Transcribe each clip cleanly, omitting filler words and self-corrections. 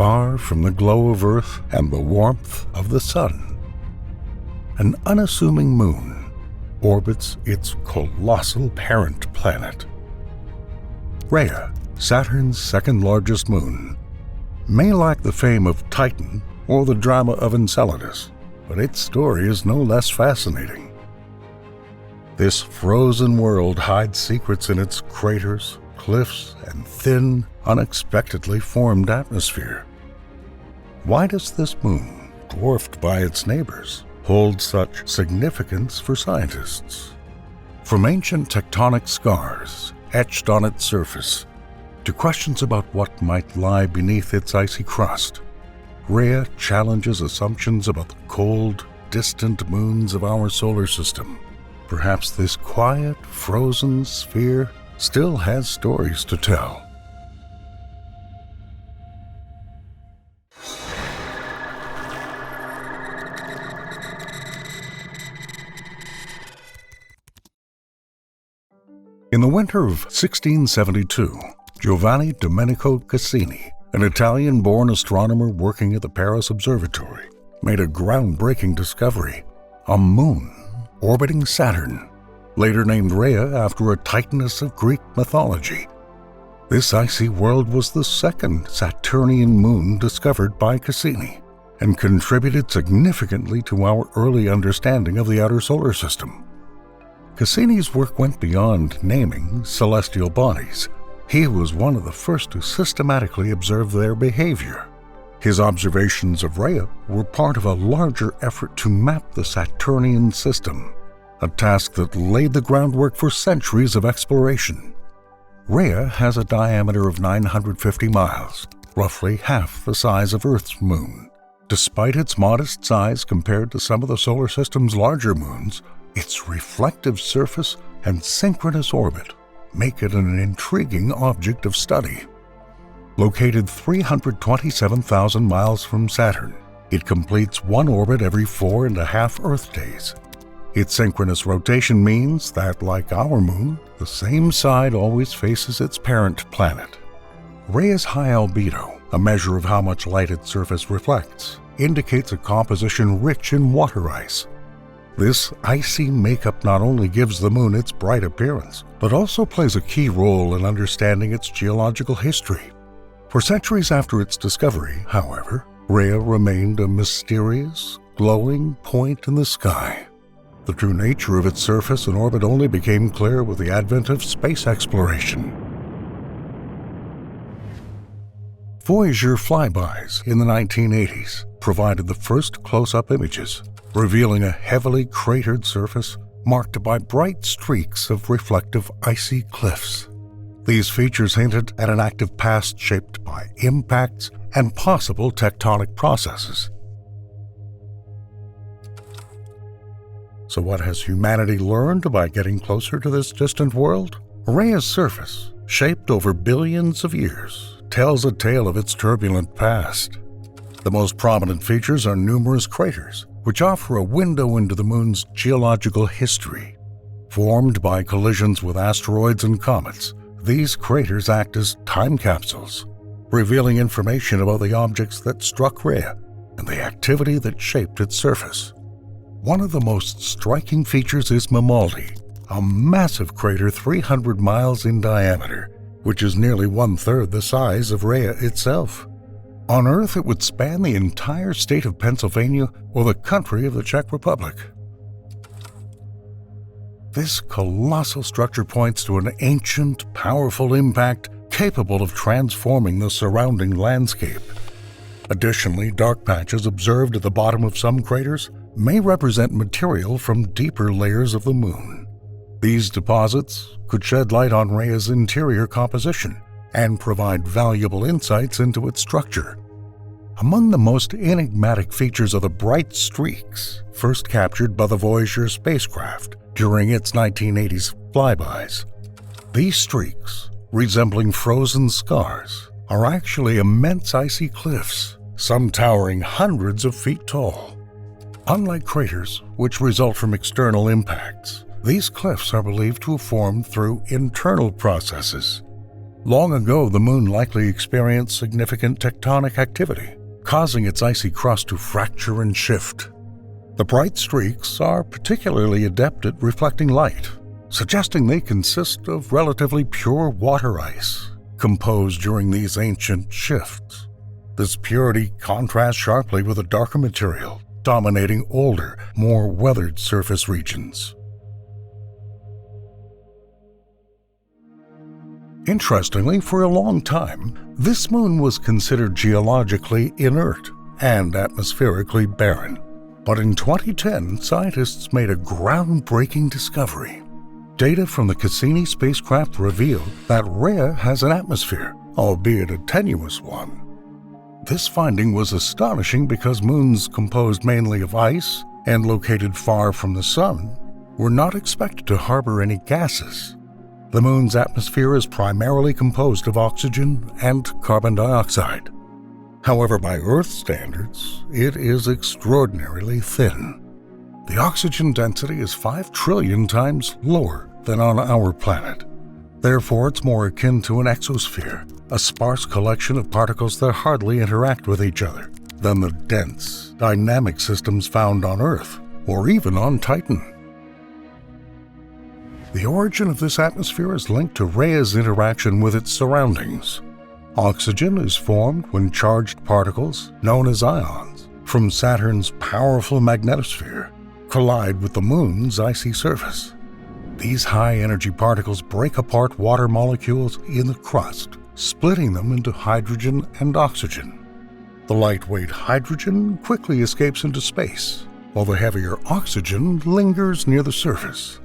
far from the glow of Earth and the warmth of the Sun. An unassuming moon orbits its colossal parent planet. Rhea, Saturn's second-largest moon, may lack the fame of Titan or the drama of Enceladus, but its story is no less fascinating. This frozen world hides secrets in its craters, cliffs, and thin, unexpectedly formed atmosphere. Why does this moon, dwarfed by its neighbors, hold such significance for scientists? From ancient tectonic scars etched on its surface to questions about what might lie beneath its icy crust, Rhea challenges assumptions about the cold, distant moons of our solar system. Perhaps this quiet, frozen sphere still has stories to tell. In the winter of 1672, Giovanni Domenico Cassini, an Italian-born astronomer working at the Paris Observatory, made a groundbreaking discovery: a moon orbiting Saturn, later named Rhea after a titaness of Greek mythology. This icy world was the second Saturnian moon discovered by Cassini and contributed significantly to our early understanding of the outer solar system. Cassini's work went beyond naming celestial bodies. He was one of the first to systematically observe their behavior. His observations of Rhea were part of a larger effort to map the Saturnian system, a task that laid the groundwork for centuries of exploration. Rhea has a diameter of 950 miles, roughly half the size of Earth's moon. Despite its modest size compared to some of the solar system's larger moons, its reflective surface and synchronous orbit make it an intriguing object of study. Located 327,000 miles from Saturn, it completes one orbit every 4.5 Earth days. Its synchronous rotation means that, like our moon, the same side always faces its parent planet. Rhea's high albedo, a measure of how much light its surface reflects, indicates a composition rich in water ice. This icy makeup not only gives the moon its bright appearance, but also plays a key role in understanding its geological history. For centuries after its discovery, however, Rhea remained a mysterious, glowing point in the sky. The true nature of its surface and orbit only became clear with the advent of space exploration. Voyager flybys in the 1980s provided the first close-up images, revealing a heavily cratered surface marked by bright streaks of reflective icy cliffs. These features hinted at an active past shaped by impacts and possible tectonic processes. So what has humanity learned by getting closer to this distant world? Rhea's surface, shaped over billions of years, tells a tale of its turbulent past. The most prominent features are numerous craters, which offer a window into the moon's geological history. Formed by collisions with asteroids and comets, these craters act as time capsules, revealing information about the objects that struck Rhea and the activity that shaped its surface. One of the most striking features is Mamaldi, a massive crater 300 miles in diameter, which is nearly 1/3 the size of Rhea itself. On Earth, it would span the entire state of Pennsylvania or the country of the Czech Republic. This colossal structure points to an ancient, powerful impact capable of transforming the surrounding landscape. Additionally, dark patches observed at the bottom of some craters may represent material from deeper layers of the moon. These deposits could shed light on Rhea's interior composition and provide valuable insights into its structure. Among the most enigmatic features are the bright streaks first captured by the Voyager spacecraft during its 1980s flybys. These streaks, resembling frozen scars, are actually immense icy cliffs, some towering hundreds of feet tall. Unlike craters, which result from external impacts, these cliffs are believed to have formed through internal processes. Long ago, the Moon likely experienced significant tectonic activity, causing its icy crust to fracture and shift. The bright streaks are particularly adept at reflecting light, suggesting they consist of relatively pure water ice, composed during these ancient shifts. This purity contrasts sharply with a darker material, dominating older, more weathered surface regions. Interestingly, for a long time, this moon was considered geologically inert and atmospherically barren. But in 2010, scientists made a groundbreaking discovery. Data from the Cassini spacecraft revealed that Rhea has an atmosphere, albeit a tenuous one. This finding was astonishing because moons composed mainly of ice and located far from the sun were not expected to harbor any gases. The moon's atmosphere is primarily composed of oxygen and carbon dioxide. However, by Earth standards, it is extraordinarily thin. The oxygen density is 5 trillion times lower than on our planet. Therefore, it's more akin to an exosphere, a sparse collection of particles that hardly interact with each other, than the dense, dynamic systems found on Earth, or even on Titan. The origin of this atmosphere is linked to Rhea's interaction with its surroundings. Oxygen is formed when charged particles, known as ions, from Saturn's powerful magnetosphere collide with the Moon's icy surface. These high-energy particles break apart water molecules in the crust, splitting them into hydrogen and oxygen. The lightweight hydrogen quickly escapes into space, while the heavier oxygen lingers near the surface.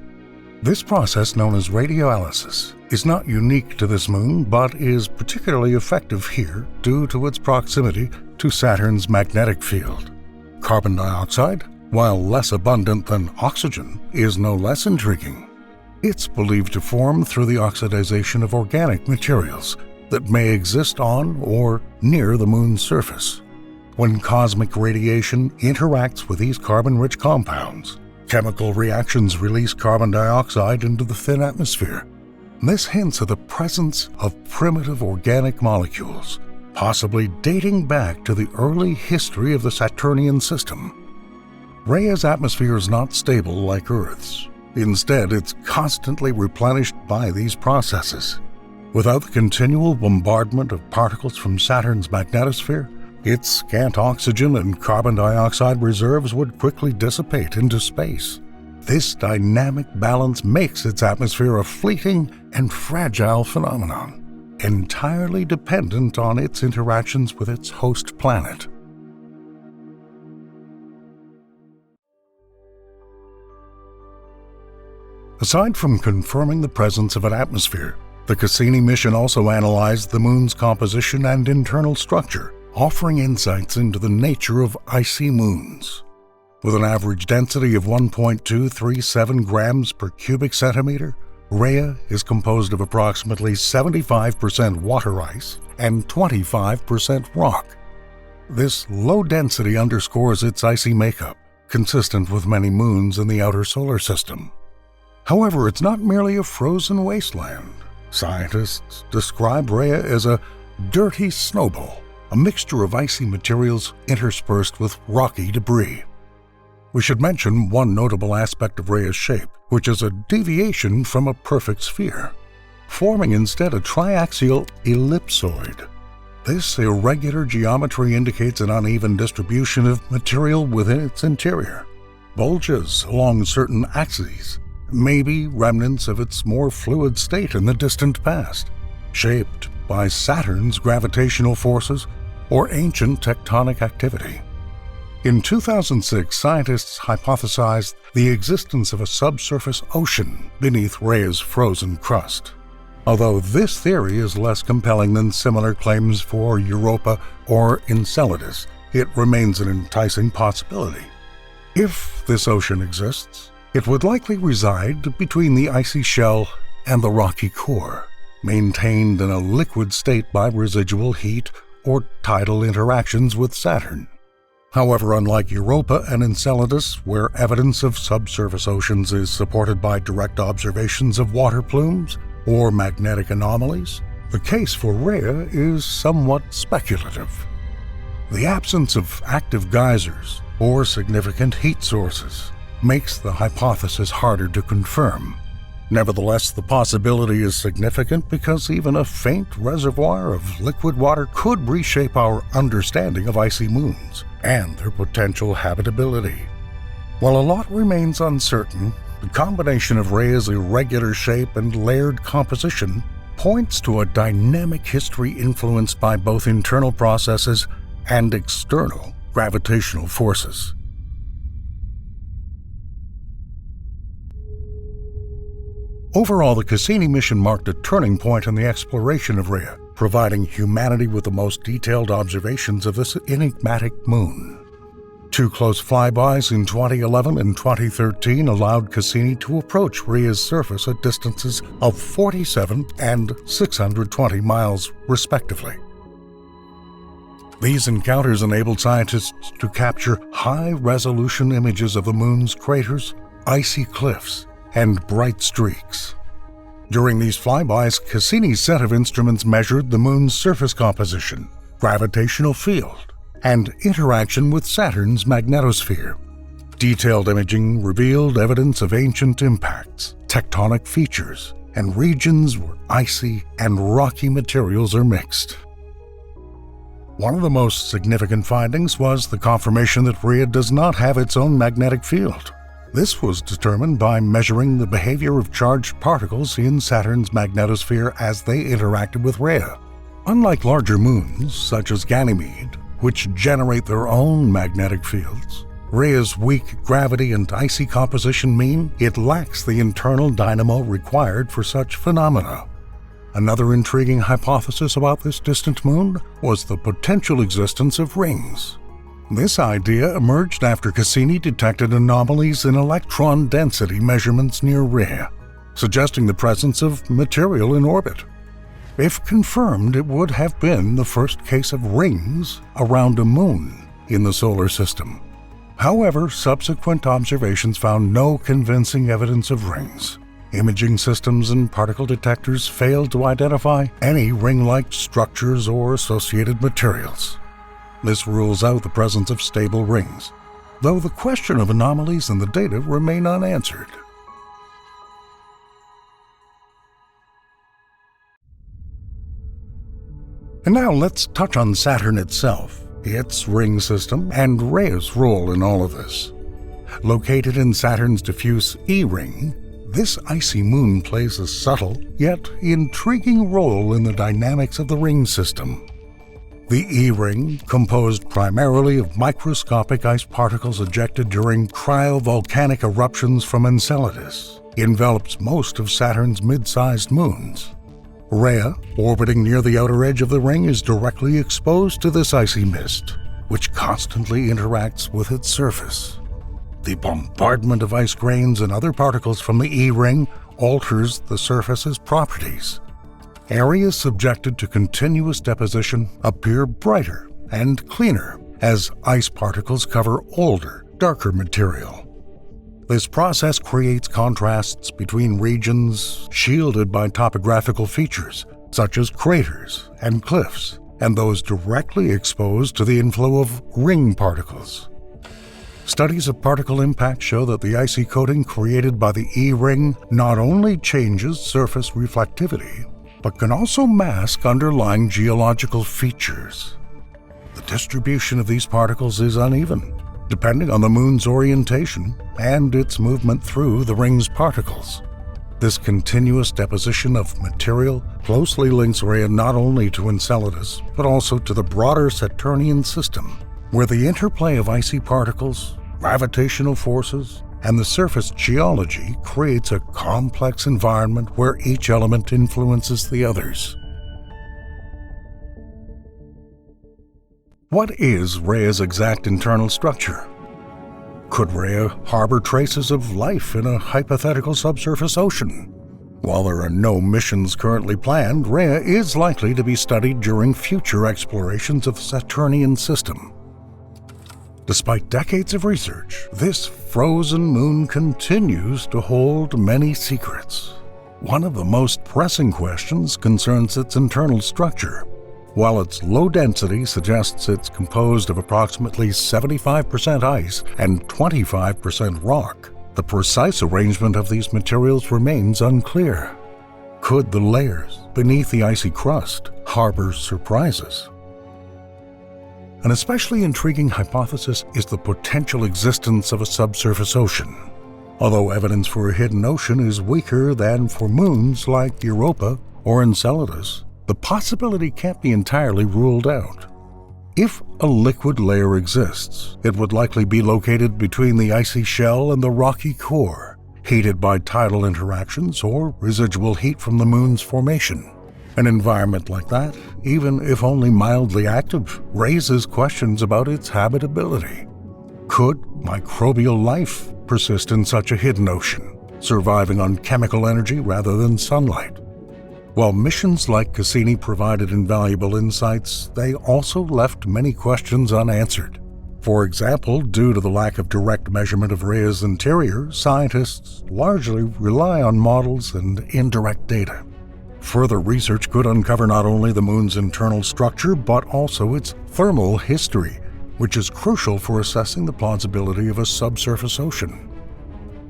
This process, known as radiolysis, is not unique to this moon, but is particularly effective here due to its proximity to Saturn's magnetic field. Carbon dioxide, while less abundant than oxygen, is no less intriguing. It's believed to form through the oxidization of organic materials that may exist on or near the moon's surface. When cosmic radiation interacts with these carbon-rich compounds, chemical reactions release carbon dioxide into the thin atmosphere. This hints at the presence of primitive organic molecules, possibly dating back to the early history of the Saturnian system. Rhea's atmosphere is not stable like Earth's. Instead, it's constantly replenished by these processes. Without the continual bombardment of particles from Saturn's magnetosphere, its scant oxygen and carbon dioxide reserves would quickly dissipate into space. This dynamic balance makes its atmosphere a fleeting and fragile phenomenon, entirely dependent on its interactions with its host planet. Aside from confirming the presence of an atmosphere, the Cassini mission also analyzed the moon's composition and internal structure, offering insights into the nature of icy moons. With an average density of 1.237 grams per cubic centimeter, Rhea is composed of approximately 75% water ice and 25% rock. This low density underscores its icy makeup, consistent with many moons in the outer solar system. However, it's not merely a frozen wasteland. Scientists describe Rhea as a dirty snowball, a mixture of icy materials interspersed with rocky debris. We should mention one notable aspect of Rhea's shape, which is a deviation from a perfect sphere, forming instead a triaxial ellipsoid. This irregular geometry indicates an uneven distribution of material within its interior. Bulges along certain axes may be remnants of its more fluid state in the distant past, shaped by Saturn's gravitational forces or ancient tectonic activity. In 2006, scientists hypothesized the existence of a subsurface ocean beneath Rhea's frozen crust. Although this theory is less compelling than similar claims for Europa or Enceladus, it remains an enticing possibility. If this ocean exists, it would likely reside between the icy shell and the rocky core, maintained in a liquid state by residual heat or tidal interactions with Saturn. However, unlike Europa and Enceladus, where evidence of subsurface oceans is supported by direct observations of water plumes or magnetic anomalies, The case for Rhea is somewhat speculative. The absence of active geysers or significant heat sources makes the hypothesis harder to confirm. Nevertheless, the possibility is significant because even a faint reservoir of liquid water could reshape our understanding of icy moons and their potential habitability. While a lot remains uncertain, the combination of Rhea's irregular shape and layered composition points to a dynamic history influenced by both internal processes and external gravitational forces. Overall, the Cassini mission marked a turning point in the exploration of Rhea, providing humanity with the most detailed observations of this enigmatic moon. 2 close flybys in 2011 and 2013 allowed Cassini to approach Rhea's surface at distances of 47 and 620 miles, respectively. These encounters enabled scientists to capture high-resolution images of the moon's craters, icy cliffs, and bright streaks. During these flybys, Cassini's set of instruments measured the moon's surface composition, gravitational field, and interaction with Saturn's magnetosphere. Detailed imaging revealed evidence of ancient impacts, tectonic features, and regions where icy and rocky materials are mixed. One of the most significant findings was the confirmation that Rhea does not have its own magnetic field. This was determined by measuring the behavior of charged particles in Saturn's magnetosphere as they interacted with Rhea. Unlike larger moons, such as Ganymede, which generate their own magnetic fields, Rhea's weak gravity and icy composition mean it lacks the internal dynamo required for such phenomena. Another intriguing hypothesis about this distant moon was the potential existence of rings. This idea emerged after Cassini detected anomalies in electron density measurements near Rhea, suggesting the presence of material in orbit. If confirmed, it would have been the first case of rings around a moon in the solar system. However, subsequent observations found no convincing evidence of rings. Imaging systems and particle detectors failed to identify any ring-like structures or associated materials. This rules out the presence of stable rings, though the question of anomalies in the data remain unanswered. And now let's touch on Saturn itself, its ring system, and Rhea's role in all of this. Located in Saturn's diffuse E-ring, this icy moon plays a subtle, yet intriguing role in the dynamics of the ring system. The E-ring, composed primarily of microscopic ice particles ejected during cryovolcanic eruptions from Enceladus, envelops most of Saturn's mid-sized moons. Rhea, orbiting near the outer edge of the ring, is directly exposed to this icy mist, which constantly interacts with its surface. The bombardment of ice grains and other particles from the E-ring alters the surface's properties. Areas subjected to continuous deposition appear brighter and cleaner as ice particles cover older, darker material. This process creates contrasts between regions shielded by topographical features, such as craters and cliffs, and those directly exposed to the inflow of ring particles. Studies of particle impact show that the icy coating created by the E-ring not only changes surface reflectivity, but can also mask underlying geological features. The distribution of these particles is uneven, depending on the moon's orientation and its movement through the ring's particles. This continuous deposition of material closely links Rhea not only to Enceladus, but also to the broader Saturnian system, where the interplay of icy particles, gravitational forces, and the surface geology creates a complex environment where each element influences the others. What is Rhea's exact internal structure? Could Rhea harbor traces of life in a hypothetical subsurface ocean? While there are no missions currently planned, Rhea is likely to be studied during future explorations of the Saturnian system. Despite decades of research, this frozen moon continues to hold many secrets. One of the most pressing questions concerns its internal structure. While its low density suggests it's composed of approximately 75% ice and 25% rock, the precise arrangement of these materials remains unclear. Could the layers beneath the icy crust harbor surprises? An especially intriguing hypothesis is the potential existence of a subsurface ocean. Although evidence for a hidden ocean is weaker than for moons like Europa or Enceladus, the possibility can't be entirely ruled out. If a liquid layer exists, it would likely be located between the icy shell and the rocky core, heated by tidal interactions or residual heat from the moon's formation. An environment like that, even if only mildly active, raises questions about its habitability. Could microbial life persist in such a hidden ocean, surviving on chemical energy rather than sunlight? While missions like Cassini provided invaluable insights, they also left many questions unanswered. For example, due to the lack of direct measurement of Rhea's interior, scientists largely rely on models and indirect data. Further research could uncover not only the moon's internal structure, but also its thermal history, which is crucial for assessing the plausibility of a subsurface ocean.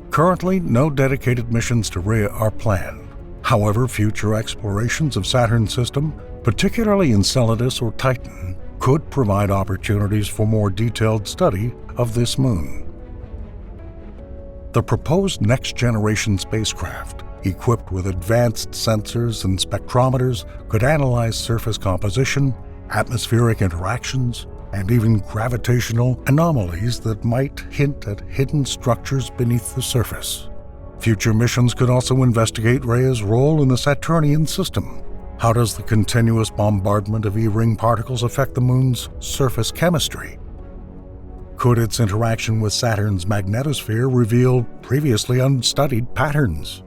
Currently, no dedicated missions to Rhea are planned. However, future explorations of Saturn's system, particularly Enceladus or Titan, could provide opportunities for more detailed study of this moon. The proposed next-generation spacecraft, equipped with advanced sensors and spectrometers, could analyze surface composition, atmospheric interactions, and even gravitational anomalies that might hint at hidden structures beneath the surface. Future missions could also investigate Rhea's role in the Saturnian system. How does the continuous bombardment of E-ring particles affect the moon's surface chemistry? Could its interaction with Saturn's magnetosphere reveal previously unstudied patterns?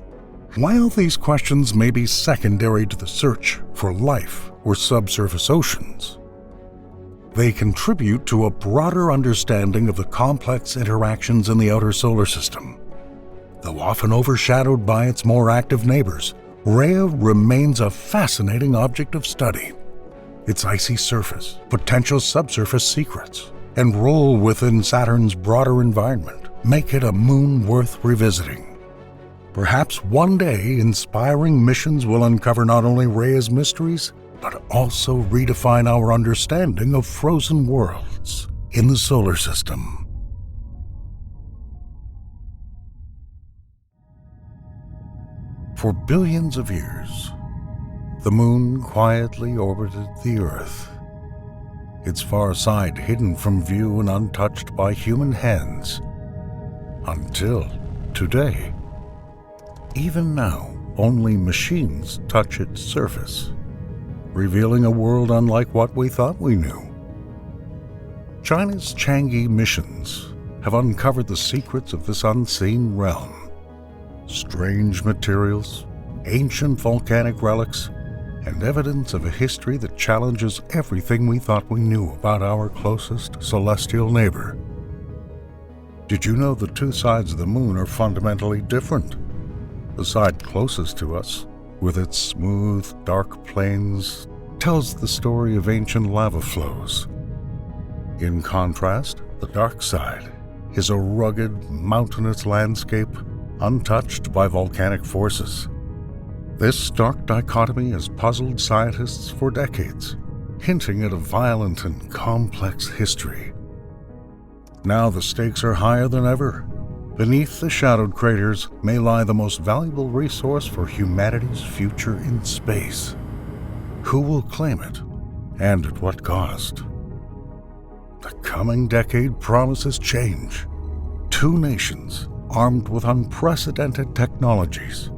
While these questions may be secondary to the search for life or subsurface oceans, they contribute to a broader understanding of the complex interactions in the outer solar system. Though often overshadowed by its more active neighbors, Rhea remains a fascinating object of study. Its icy surface, potential subsurface secrets, and role within Saturn's broader environment make it a moon worth revisiting. Perhaps one day, inspiring missions will uncover not only Rhea's mysteries, but also redefine our understanding of frozen worlds in the solar system. For billions of years, the moon quietly orbited the Earth, its far side hidden from view and untouched by human hands, until today. Even now, only machines touch its surface, revealing a world unlike what we thought we knew. China's Chang'e missions have uncovered the secrets of this unseen realm. Strange materials, ancient volcanic relics, and evidence of a history that challenges everything we thought we knew about our closest celestial neighbor. Did you know the two sides of the moon are fundamentally different? The side closest to us, with its smooth, dark plains, tells the story of ancient lava flows. In contrast, the dark side is a rugged, mountainous landscape untouched by volcanic forces. This stark dichotomy has puzzled scientists for decades, hinting at a violent and complex history. Now the stakes are higher than ever. Beneath the shadowed craters may lie the most valuable resource for humanity's future in space. Who will claim it, and at what cost? The coming decade promises change. Two nations, armed with unprecedented technologies,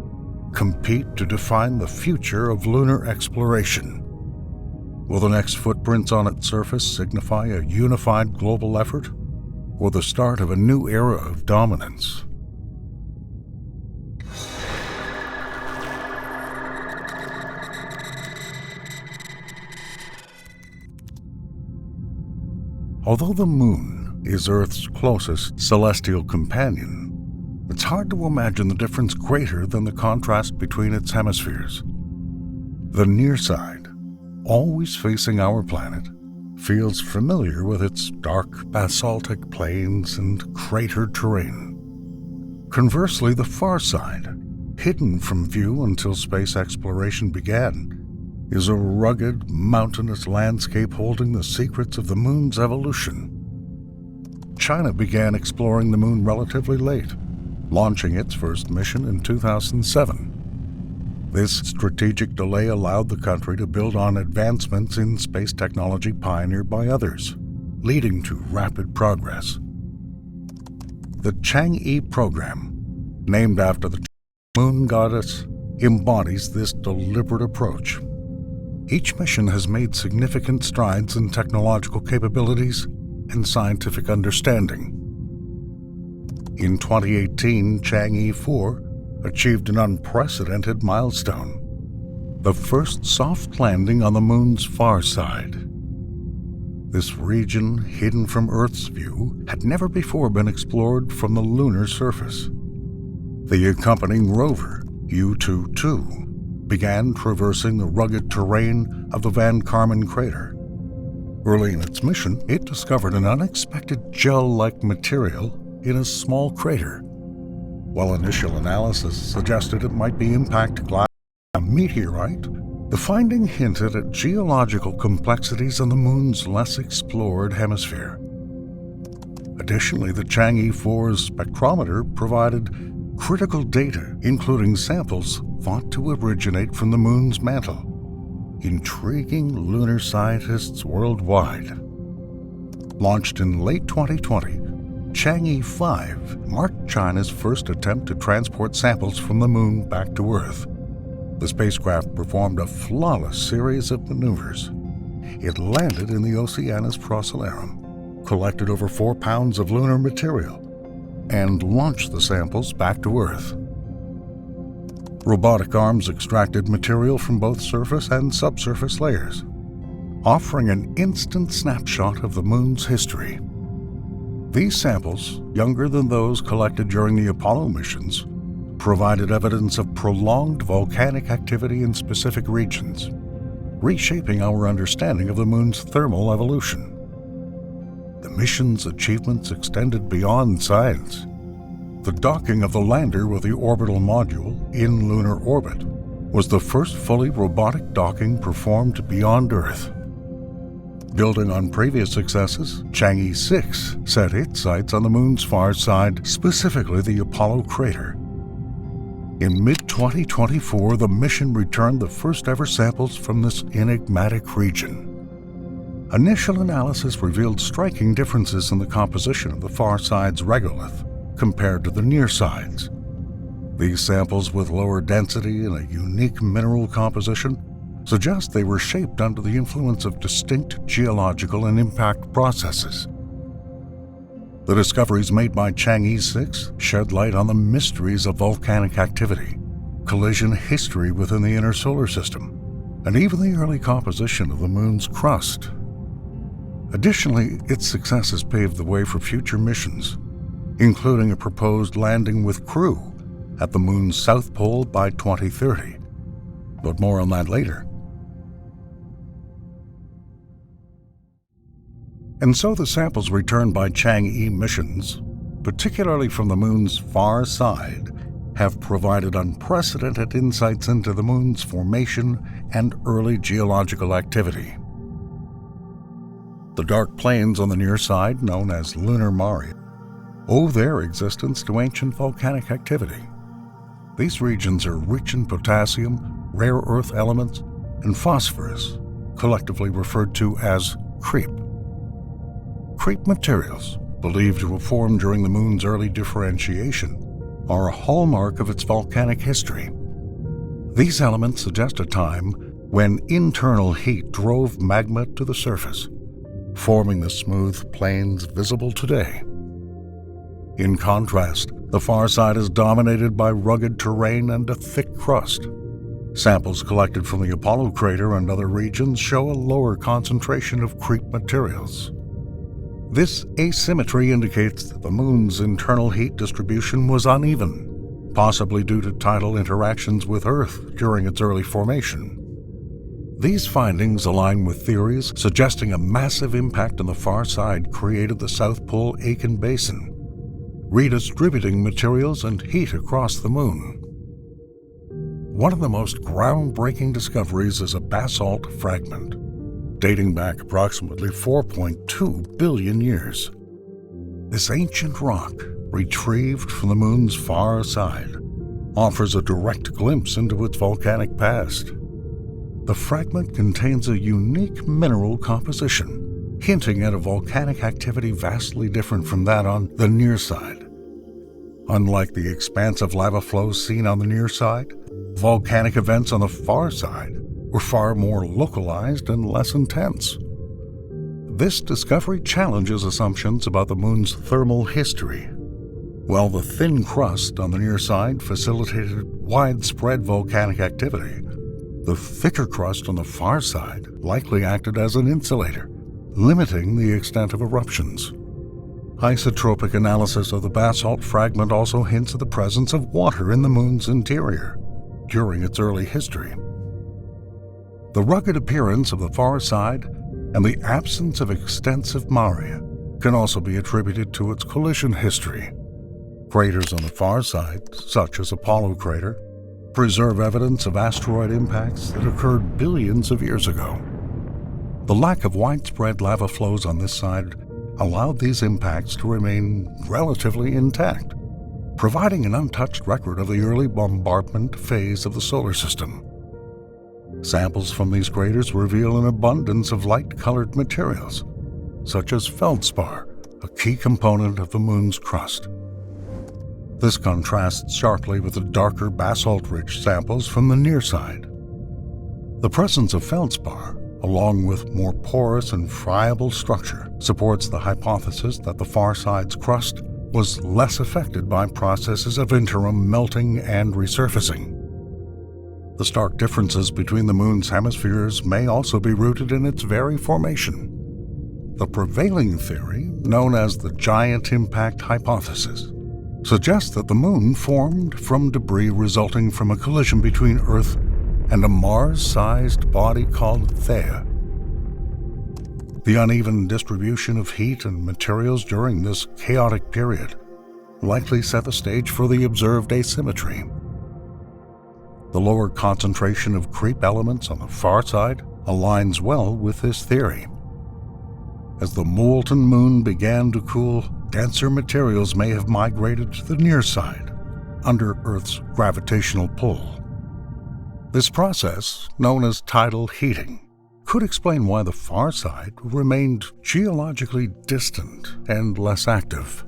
compete to define the future of lunar exploration. Will the next footprints on its surface signify a unified global effort, or the start of a new era of dominance? Although the moon is Earth's closest celestial companion, It's hard to imagine the difference greater than the contrast between its hemispheres. The near side, always facing our planet, feels familiar with its dark basaltic plains and cratered terrain. Conversely, the far side, hidden from view until space exploration began, is a rugged, mountainous landscape holding the secrets of the moon's evolution. China began exploring the moon relatively late, launching its first mission in 2007. This strategic delay allowed the country to build on advancements in space technology pioneered by others, leading to rapid progress. The Chang'e program, named after the moon goddess, embodies this deliberate approach. Each mission has made significant strides in technological capabilities and scientific understanding. In 2018, Chang'e 4 achieved an unprecedented milestone: the first soft landing on the moon's far side. This region, hidden from Earth's view, had never before been explored from the lunar surface. The accompanying rover, U-22, began traversing the rugged terrain of the Van Karman crater. Early in its mission, it discovered an unexpected gel-like material in a small crater. While initial analysis suggested it might be impact glass, a meteorite, the finding hinted at geological complexities on the moon's less explored hemisphere. Additionally, the Chang'e 4's spectrometer provided critical data, including samples thought to originate from the moon's mantle, intriguing lunar scientists worldwide. Launched in late 2020, Chang'e 5 marked China's first attempt to transport samples from the moon back to Earth. The spacecraft performed a flawless series of maneuvers. It landed in the Oceanus Procellarum, collected over 4 pounds of lunar material, and launched the samples back to Earth. Robotic arms extracted material from both surface and subsurface layers, offering an instant snapshot of the moon's history. These samples, younger than those collected during the Apollo missions, provided evidence of prolonged volcanic activity in specific regions, reshaping our understanding of the moon's thermal evolution. The mission's achievements extended beyond science. The docking of the lander with the orbital module in lunar orbit was the first fully robotic docking performed beyond Earth. Building on previous successes, Chang'e 6 set its sights on the moon's far side, specifically the Apollo crater. In mid-2024, the mission returned the first-ever samples from this enigmatic region. Initial analysis revealed striking differences in the composition of the far side's regolith compared to the near sides. These samples, with lower density and a unique mineral composition, suggest they were shaped under the influence of distinct geological and impact processes. The discoveries made by Chang'e 6 shed light on the mysteries of volcanic activity, collision history within the inner solar system, and even the early composition of the moon's crust. Additionally, its successes paved the way for future missions, including a proposed landing with crew at the moon's south pole by 2030. But more on that later. And so the samples returned by Chang'e missions, particularly from the moon's far side, have provided unprecedented insights into the moon's formation and early geological activity. The dark plains on the near side, known as lunar mare, owe their existence to ancient volcanic activity. These regions are rich in potassium, rare earth elements, and phosphorus, collectively referred to as creep. Creep materials, believed to have formed during the moon's early differentiation, are a hallmark of its volcanic history. These elements suggest a time when internal heat drove magma to the surface, forming the smooth plains visible today. In contrast, the far side is dominated by rugged terrain and a thick crust. Samples collected from the Apollo crater and other regions show a lower concentration of creep materials. This asymmetry indicates that the Moon's internal heat distribution was uneven, possibly due to tidal interactions with Earth during its early formation. These findings align with theories suggesting a massive impact on the far side created the South Pole Aitken Basin, redistributing materials and heat across the Moon. One of the most groundbreaking discoveries is a basalt fragment, dating back approximately 4.2 billion years. This ancient rock, retrieved from the Moon's far side, offers a direct glimpse into its volcanic past. The fragment contains a unique mineral composition, hinting at a volcanic activity vastly different from that on the near side. Unlike the expansive lava flows seen on the near side, volcanic events on the far side were far more localized and less intense. This discovery challenges assumptions about the Moon's thermal history. While the thin crust on the near side facilitated widespread volcanic activity, the thicker crust on the far side likely acted as an insulator, limiting the extent of eruptions. Isotropic analysis of the basalt fragment also hints at the presence of water in the Moon's interior during its early history. The rugged appearance of the far side and the absence of extensive maria can also be attributed to its collision history. Craters on the far side, such as Apollo crater, preserve evidence of asteroid impacts that occurred billions of years ago. The lack of widespread lava flows on this side allowed these impacts to remain relatively intact, providing an untouched record of the early bombardment phase of the solar system. Samples from these craters reveal an abundance of light-colored materials, such as feldspar, a key component of the Moon's crust. This contrasts sharply with the darker basalt-rich samples from the near side. The presence of feldspar, along with more porous and friable structure, supports the hypothesis that the far side's crust was less affected by processes of interim melting and resurfacing. The stark differences between the Moon's hemispheres may also be rooted in its very formation. The prevailing theory, known as the giant impact hypothesis, suggests that the Moon formed from debris resulting from a collision between Earth and a Mars-sized body called Rhea. The uneven distribution of heat and materials during this chaotic period likely set the stage for the observed asymmetry. The lower concentration of creep elements on the far side aligns well with this theory. As the molten Moon began to cool, denser materials may have migrated to the near side, under Earth's gravitational pull. This process, known as tidal heating, could explain why the far side remained geologically distant and less active.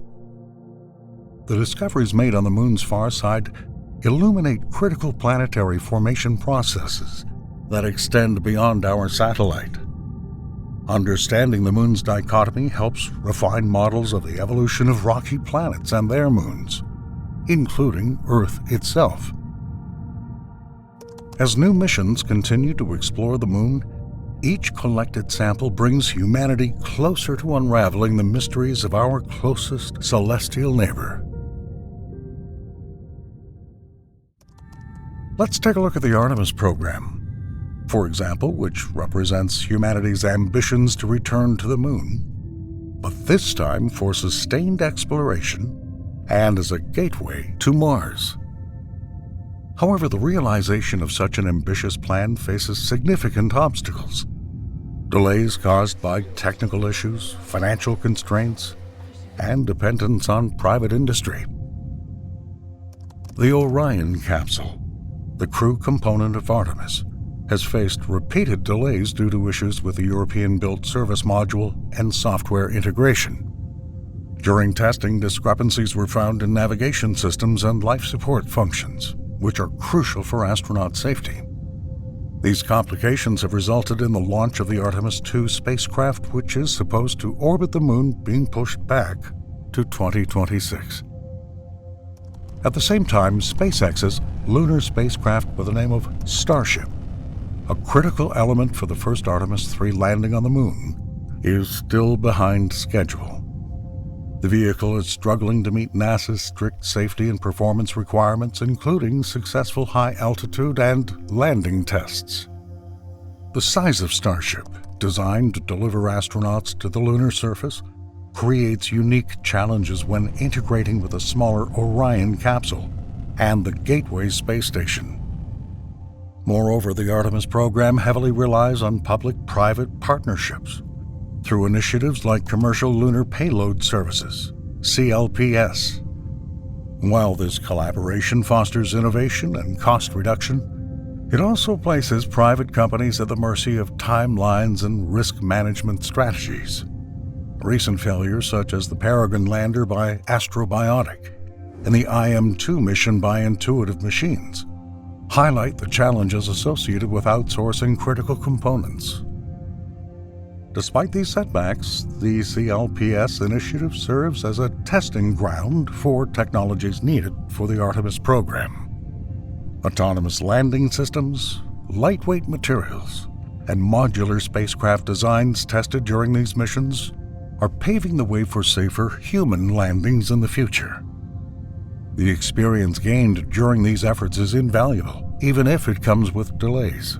The discoveries made on the Moon's far side illuminate critical planetary formation processes that extend beyond our satellite. Understanding the Moon's dichotomy helps refine models of the evolution of rocky planets and their moons, including Earth itself. As new missions continue to explore the Moon, each collected sample brings humanity closer to unraveling the mysteries of our closest celestial neighbor. Let's take a look at the Artemis program, for example, which represents humanity's ambitions to return to the Moon, but this time for sustained exploration and as a gateway to Mars. However, the realization of such an ambitious plan faces significant obstacles. Delays caused by technical issues, financial constraints, and dependence on private industry. The Orion capsule, the crew component of Artemis, has faced repeated delays due to issues with the European-built service module and software integration. During testing, discrepancies were found in navigation systems and life support functions, which are crucial for astronaut safety. These complications have resulted in the launch of the Artemis II spacecraft, which is supposed to orbit the Moon, being pushed back to 2026. At the same time, SpaceX's lunar spacecraft by the name of Starship, a critical element for the first Artemis III landing on the Moon, is still behind schedule. The vehicle is struggling to meet NASA's strict safety and performance requirements, including successful high-altitude and landing tests. The size of Starship, designed to deliver astronauts to the lunar surface, creates unique challenges when integrating with a smaller Orion capsule and the Gateway space station. Moreover, the Artemis program heavily relies on public-private partnerships through initiatives like Commercial Lunar Payload Services, CLPS. While this collaboration fosters innovation and cost reduction, it also places private companies at the mercy of timelines and risk management strategies. Recent failures, such as the Peregrine lander by Astrobiotic and the IM-2 mission by Intuitive Machines, highlight the challenges associated with outsourcing critical components. Despite these setbacks, the CLPS initiative serves as a testing ground for technologies needed for the Artemis program. Autonomous landing systems, lightweight materials, and modular spacecraft designs tested during these missions are paving the way for safer human landings in the future. The experience gained during these efforts is invaluable, even if it comes with delays.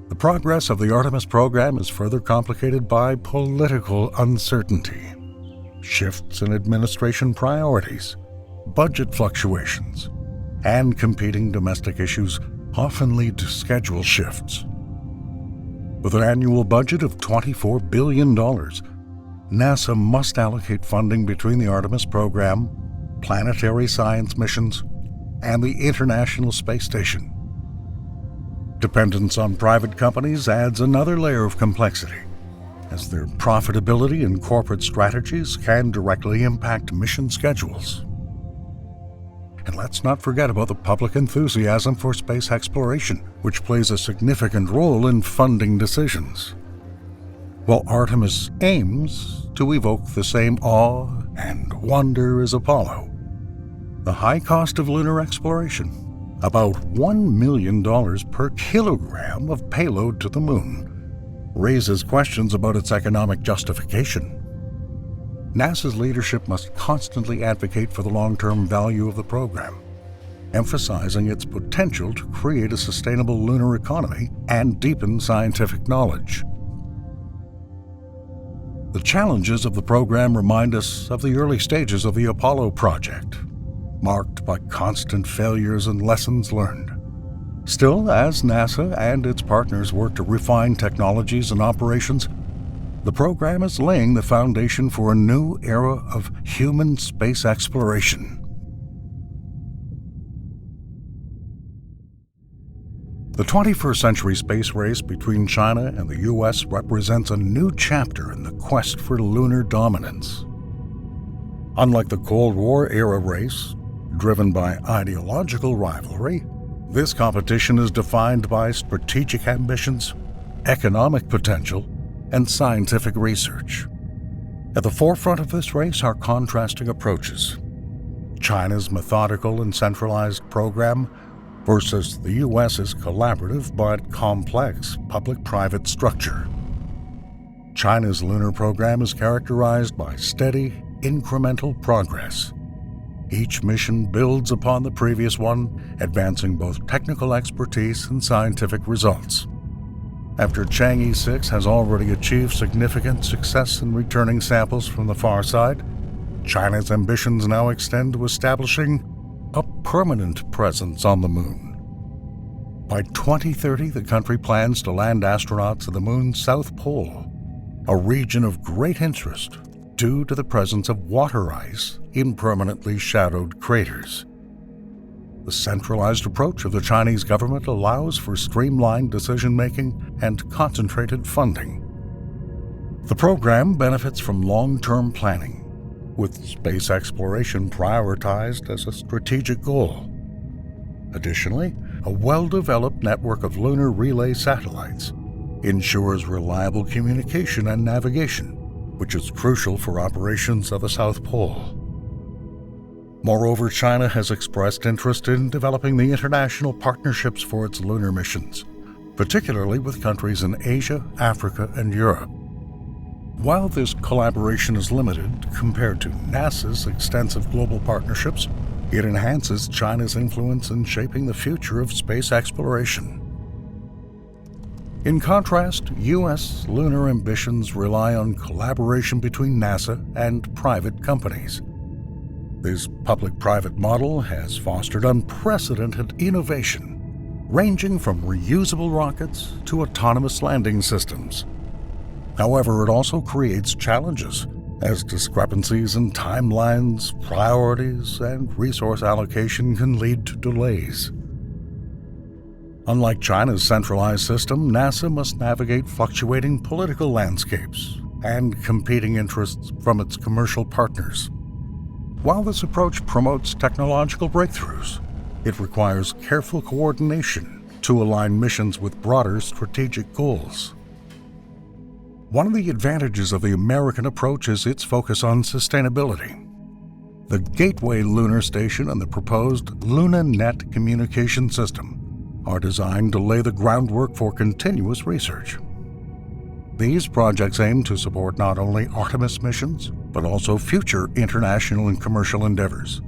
The progress of the Artemis program is further complicated by political uncertainty. Shifts in administration priorities, budget fluctuations, and competing domestic issues often lead to schedule shifts. With an annual budget of $24 billion, NASA must allocate funding between the Artemis program, planetary science missions, and the International Space Station. Dependence on private companies adds another layer of complexity, as their profitability and corporate strategies can directly impact mission schedules. And let's not forget about the public enthusiasm for space exploration, which plays a significant role in funding decisions. While Artemis aims to evoke the same awe and wonder as Apollo, the high cost of lunar exploration, about $1 million per kilogram of payload to the moon, raises questions about its economic justification. NASA's leadership must constantly advocate for the long-term value of the program, emphasizing its potential to create a sustainable lunar economy and deepen scientific knowledge. The challenges of the program remind us of the early stages of the Apollo project, marked by constant failures and lessons learned. Still, as NASA and its partners work to refine technologies and operations, the program is laying the foundation for a new era of human space exploration. The 21st century space race between China and the U.S. represents a new chapter in the quest for lunar dominance. Unlike the Cold War-era race, driven by ideological rivalry, this competition is defined by strategic ambitions, economic potential, and scientific research. At the forefront of this race are contrasting approaches: China's methodical and centralized program versus the U.S.'s collaborative but complex public-private structure. China's lunar program is characterized by steady, incremental progress. Each mission builds upon the previous one, advancing both technical expertise and scientific results. After Chang'e 6 has already achieved significant success in returning samples from the far side, China's ambitions now extend to establishing a permanent presence on the moon. By 2030, the country plans to land astronauts at the moon's south pole, a region of great interest due to the presence of water ice in permanently shadowed craters. The centralized approach of the Chinese government allows for streamlined decision-making and concentrated funding. The program benefits from long-term planning, with space exploration prioritized as a strategic goal. Additionally, a well-developed network of lunar relay satellites ensures reliable communication and navigation, which is crucial for operations of the South Pole. Moreover, China has expressed interest in developing the international partnerships for its lunar missions, particularly with countries in Asia, Africa, and Europe. While this collaboration is limited compared to NASA's extensive global partnerships, it enhances China's influence in shaping the future of space exploration. In contrast, U.S. lunar ambitions rely on collaboration between NASA and private companies. This public-private model has fostered unprecedented innovation, ranging from reusable rockets to autonomous landing systems. However, it also creates challenges, as discrepancies in timelines, priorities, and resource allocation can lead to delays. Unlike China's centralized system, NASA must navigate fluctuating political landscapes and competing interests from its commercial partners. While this approach promotes technological breakthroughs, it requires careful coordination to align missions with broader strategic goals. One of the advantages of the American approach is its focus on sustainability. The Gateway Lunar Station and the proposed LunaNet communication system are designed to lay the groundwork for continuous research. These projects aim to support not only Artemis missions, but also future international and commercial endeavors,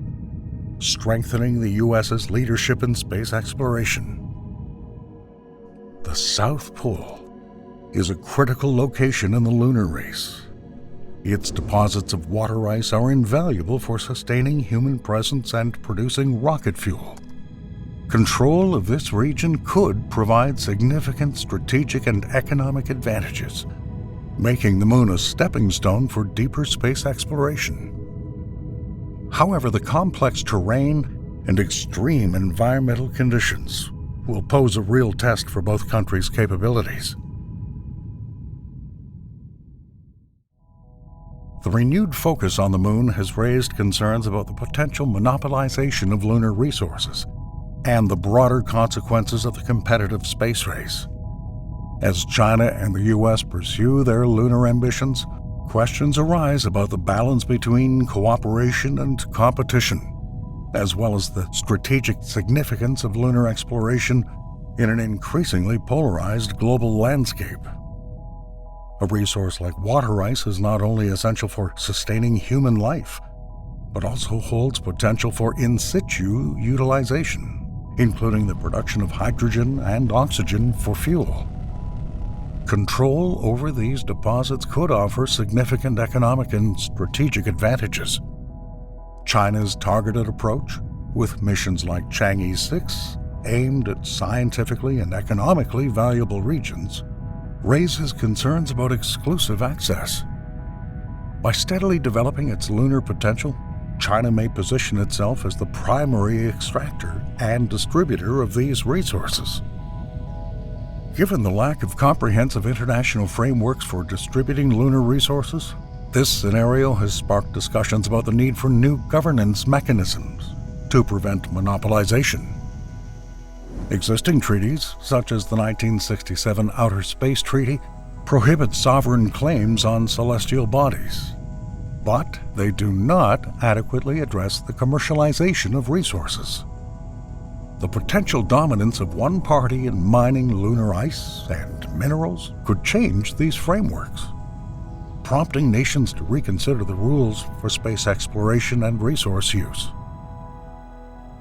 strengthening the U.S.'s leadership in space exploration. The South Pole is a critical location in the lunar race. Its deposits of water ice are invaluable for sustaining human presence and producing rocket fuel. Control of this region could provide significant strategic and economic advantages, making the moon a stepping stone for deeper space exploration. However, the complex terrain and extreme environmental conditions will pose a real test for both countries' capabilities. The renewed focus on the moon has raised concerns about the potential monopolization of lunar resources and the broader consequences of the competitive space race. As China and the U.S. pursue their lunar ambitions, questions arise about the balance between cooperation and competition, as well as the strategic significance of lunar exploration in an increasingly polarized global landscape. A resource like water ice is not only essential for sustaining human life, but also holds potential for in situ utilization, including the production of hydrogen and oxygen for fuel. Control over these deposits could offer significant economic and strategic advantages. China's targeted approach, with missions like Chang'e 6 aimed at scientifically and economically valuable regions, raises concerns about exclusive access. By steadily developing its lunar potential, China may position itself as the primary extractor and distributor of these resources. Given the lack of comprehensive international frameworks for distributing lunar resources, this scenario has sparked discussions about the need for new governance mechanisms to prevent monopolization. Existing treaties, such as the 1967 Outer Space Treaty, prohibit sovereign claims on celestial bodies, but they do not adequately address the commercialization of resources. The potential dominance of one party in mining lunar ice and minerals could change these frameworks, prompting nations to reconsider the rules for space exploration and resource use.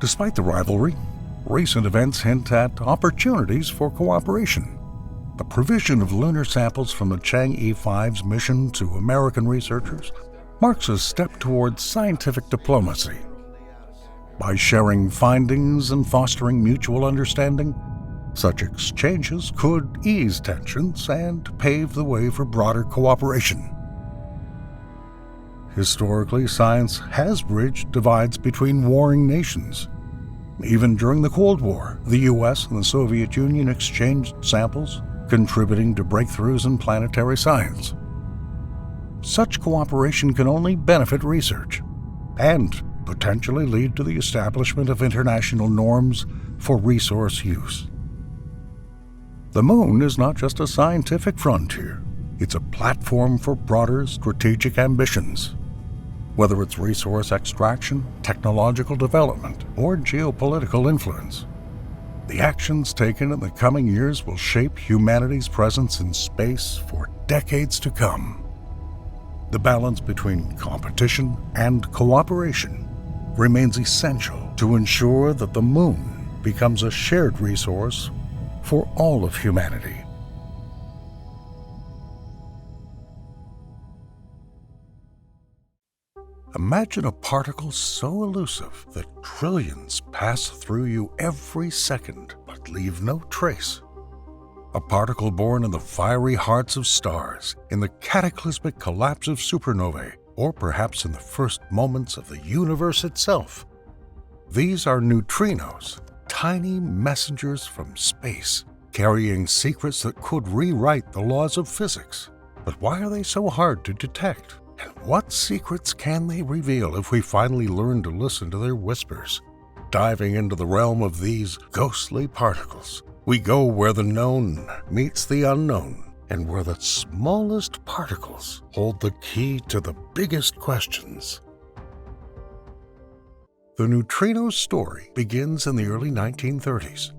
Despite the rivalry, recent events hint at opportunities for cooperation. The provision of lunar samples from the Chang'e 5's mission to American researchers marks a step towards scientific diplomacy. By sharing findings and fostering mutual understanding, such exchanges could ease tensions and pave the way for broader cooperation. Historically, science has bridged divides between warring nations. Even during the Cold War, the U.S. and the Soviet Union exchanged samples, contributing to breakthroughs in planetary science. Such cooperation can only benefit research and potentially lead to the establishment of international norms for resource use. The moon is not just a scientific frontier, it's a platform for broader strategic ambitions. Whether it's resource extraction, technological development, or geopolitical influence, the actions taken in the coming years will shape humanity's presence in space for decades to come. The balance between competition and cooperation remains essential to ensure that the Moon becomes a shared resource for all of humanity. Imagine a particle so elusive that trillions pass through you every second but leave no trace. A particle born in the fiery hearts of stars, in the cataclysmic collapse of supernovae, or perhaps in the first moments of the universe itself. These are neutrinos, tiny messengers from space, carrying secrets that could rewrite the laws of physics. But why are they so hard to detect? And what secrets can they reveal if we finally learn to listen to their whispers? Diving into the realm of these ghostly particles, we go where the known meets the unknown, and where the smallest particles hold the key to the biggest questions. The neutrino story begins in the early 1930s,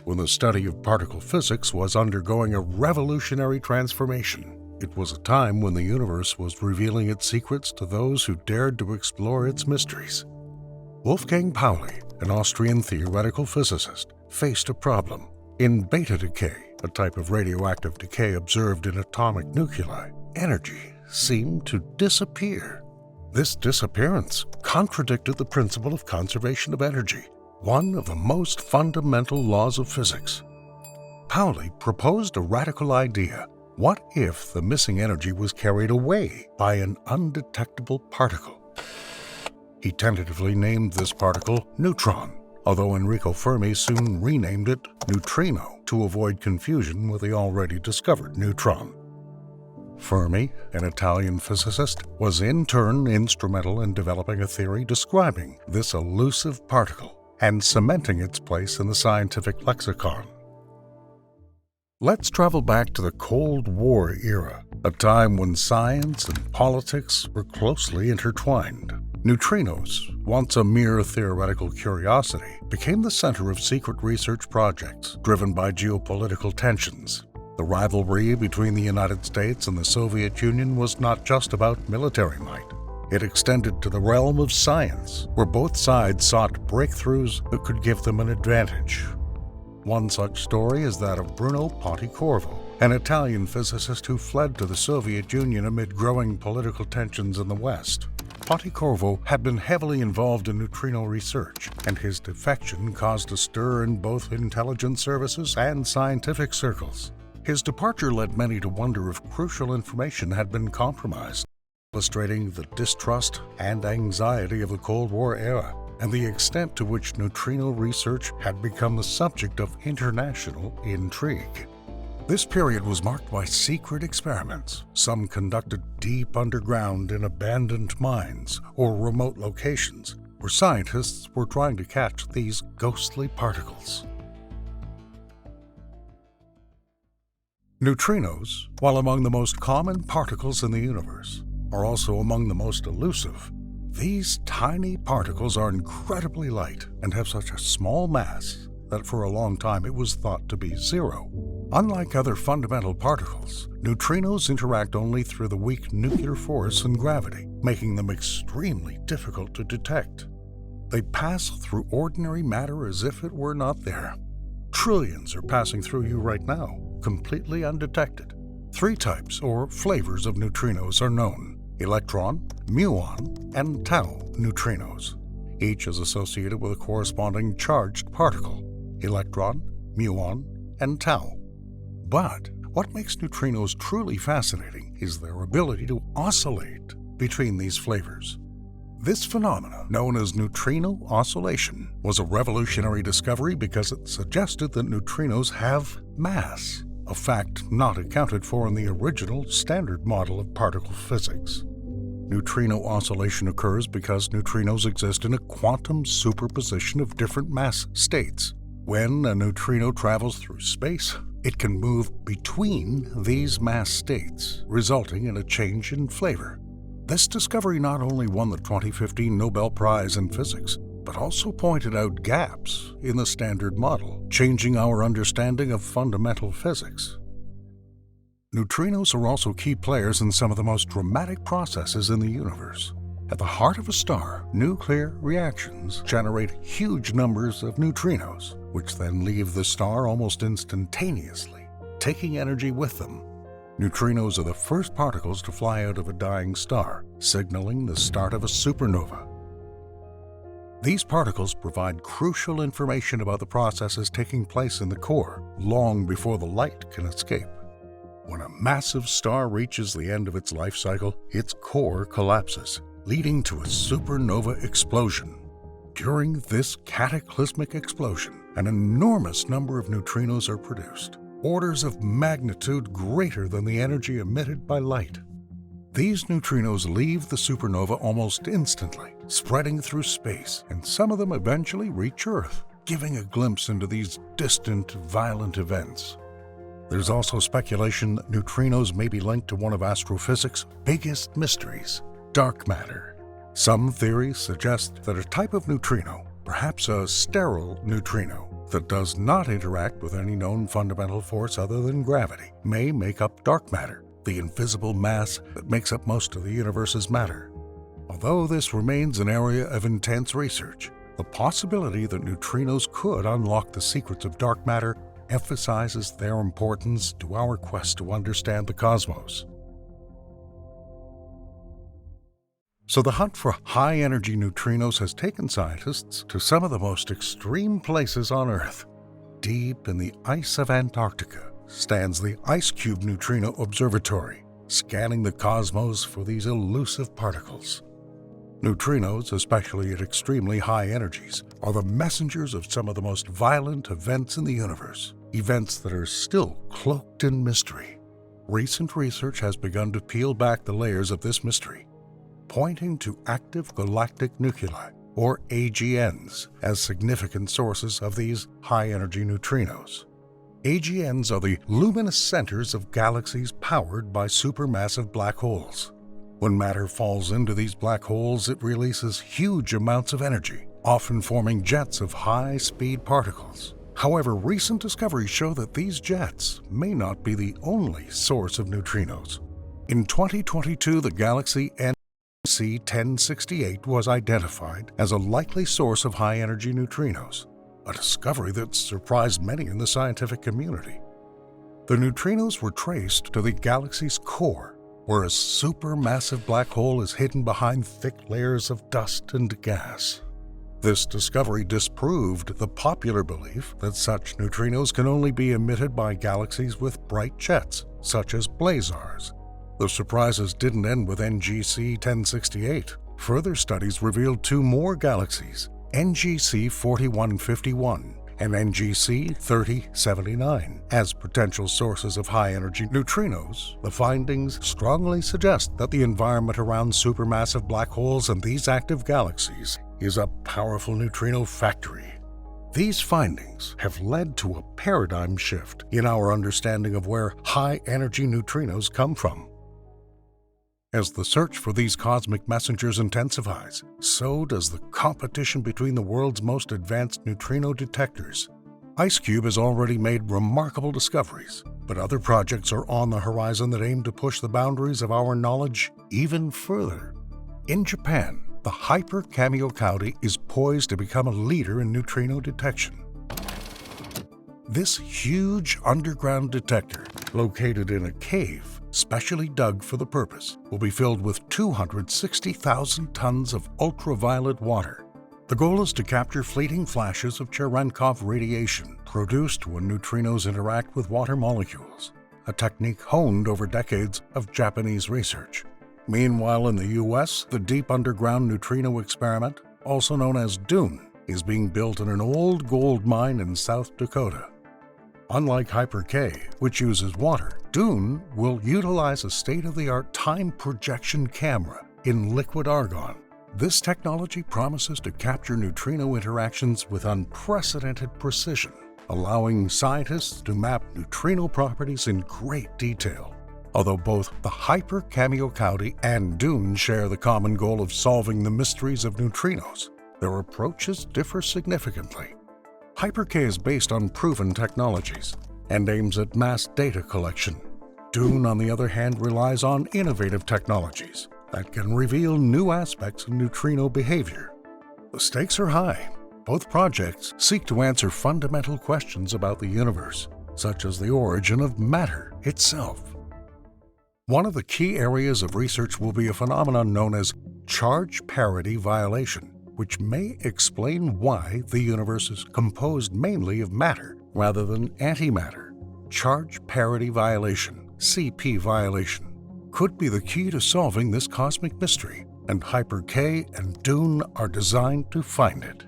when the study of particle physics was undergoing a revolutionary transformation. It was a time when the universe was revealing its secrets to those who dared to explore its mysteries. Wolfgang Pauli, an Austrian theoretical physicist, faced a problem. In beta decay, a type of radioactive decay observed in atomic nuclei, energy seemed to disappear. This disappearance contradicted the principle of conservation of energy, one of the most fundamental laws of physics. Pauli proposed a radical idea. What if the missing energy was carried away by an undetectable particle? He tentatively named this particle neutron, although Enrico Fermi soon renamed it neutrino to avoid confusion with the already discovered neutron. Fermi, an Italian physicist, was in turn instrumental in developing a theory describing this elusive particle and cementing its place in the scientific lexicon. Let's travel back to the Cold War era, a time when science and politics were closely intertwined. Neutrinos, once a mere theoretical curiosity, became the center of secret research projects driven by geopolitical tensions. The rivalry between the United States and the Soviet Union was not just about military might. It extended to the realm of science, where both sides sought breakthroughs that could give them an advantage. One such story is that of Bruno Pontecorvo, an Italian physicist who fled to the Soviet Union amid growing political tensions in the West. Pontecorvo had been heavily involved in neutrino research, and his defection caused a stir in both intelligence services and scientific circles. His departure led many to wonder if crucial information had been compromised, illustrating the distrust and anxiety of the Cold War era, and the extent to which neutrino research had become the subject of international intrigue. This period was marked by secret experiments, some conducted deep underground in abandoned mines or remote locations, where scientists were trying to catch these ghostly particles. Neutrinos, while among the most common particles in the universe, are also among the most elusive. These tiny particles are incredibly light and have such a small mass that for a long time it was thought to be zero. Unlike other fundamental particles, neutrinos interact only through the weak nuclear force and gravity, making them extremely difficult to detect. They pass through ordinary matter as if it were not there. Trillions are passing through you right now, completely undetected. 3 types or flavors of neutrinos are known: electron, muon, and tau neutrinos. Each is associated with a corresponding charged particle: electron, muon, and tau. But what makes neutrinos truly fascinating is their ability to oscillate between these flavors. This phenomenon, known as neutrino oscillation, was a revolutionary discovery because it suggested that neutrinos have mass, a fact not accounted for in the original standard model of particle physics. Neutrino oscillation occurs because neutrinos exist in a quantum superposition of different mass states. When a neutrino travels through space, it can move between these mass states, resulting in a change in flavor. This discovery not only won the 2015 Nobel Prize in Physics, but also pointed out gaps in the standard model, changing our understanding of fundamental physics. Neutrinos are also key players in some of the most dramatic processes in the universe. At the heart of a star, nuclear reactions generate huge numbers of neutrinos, which then leave the star almost instantaneously, taking energy with them. Neutrinos are the first particles to fly out of a dying star, signaling the start of a supernova. These particles provide crucial information about the processes taking place in the core, long before the light can escape. When a massive star reaches the end of its life cycle, its core collapses, leading to a supernova explosion. During this cataclysmic explosion, an enormous number of neutrinos are produced, orders of magnitude greater than the energy emitted by light. These neutrinos leave the supernova almost instantly, spreading through space, and some of them eventually reach Earth, giving a glimpse into these distant, violent events. There's also speculation that neutrinos may be linked to one of astrophysics' biggest mysteries: dark matter. Some theories suggest that a type of neutrino, perhaps a sterile neutrino, that does not interact with any known fundamental force other than gravity, may make up dark matter, the invisible mass that makes up most of the universe's matter. Although this remains an area of intense research, the possibility that neutrinos could unlock the secrets of dark matter emphasizes their importance to our quest to understand the cosmos. So the hunt for high-energy neutrinos has taken scientists to some of the most extreme places on Earth. Deep in the ice of Antarctica stands the Ice Cube Neutrino Observatory, scanning the cosmos for these elusive particles. Neutrinos, especially at extremely high energies, are the messengers of some of the most violent events in the universe, events that are still cloaked in mystery. Recent research has begun to peel back the layers of this mystery, pointing to active galactic nuclei, or AGNs, as significant sources of these high-energy neutrinos. AGNs are the luminous centers of galaxies powered by supermassive black holes. When matter falls into these black holes, it releases huge amounts of energy, often forming jets of high-speed particles. However, recent discoveries show that these jets may not be the only source of neutrinos. In 2022, the galaxy NGC 1068 was identified as a likely source of high-energy neutrinos, a discovery that surprised many in the scientific community. The neutrinos were traced to the galaxy's core, where a supermassive black hole is hidden behind thick layers of dust and gas. This discovery disproved the popular belief that such neutrinos can only be emitted by galaxies with bright jets, such as blazars. The surprises didn't end with NGC 1068. Further studies revealed two more galaxies, NGC 4151 and NGC 3079, as potential sources of high-energy neutrinos. The findings strongly suggest that the environment around supermassive black holes and these active galaxies is a powerful neutrino factory. These findings have led to a paradigm shift in our understanding of where high-energy neutrinos come from. As the search for these cosmic messengers intensifies, so does the competition between the world's most advanced neutrino detectors. IceCube has already made remarkable discoveries, but other projects are on the horizon that aim to push the boundaries of our knowledge even further. In Japan, the Hyper Kamiokande is poised to become a leader in neutrino detection. This huge underground detector, located in a cave specially dug for the purpose, will be filled with 260,000 tons of ultraviolet water. The goal is to capture fleeting flashes of Cherenkov radiation produced when neutrinos interact with water molecules, a technique honed over decades of Japanese research. Meanwhile, in the US, the Deep Underground Neutrino Experiment, also known as DUNE, is being built in an old gold mine in South Dakota. Unlike Hyper-K, which uses water, DUNE will utilize a state-of-the-art time projection camera in liquid argon. This technology promises to capture neutrino interactions with unprecedented precision, allowing scientists to map neutrino properties in great detail. Although both the Hyper Kamiokande and DUNE share the common goal of solving the mysteries of neutrinos, their approaches differ significantly. Hyper-K is based on proven technologies and aims at mass data collection. Dune, on the other hand, relies on innovative technologies that can reveal new aspects of neutrino behavior. The stakes are high. Both projects seek to answer fundamental questions about the universe, such as the origin of matter itself. One of the key areas of research will be a phenomenon known as charge parity violation, which may explain why the universe is composed mainly of matter rather than antimatter. Charge parity violation, CP violation, could be the key to solving this cosmic mystery, and Hyper-K and Dune are designed to find it.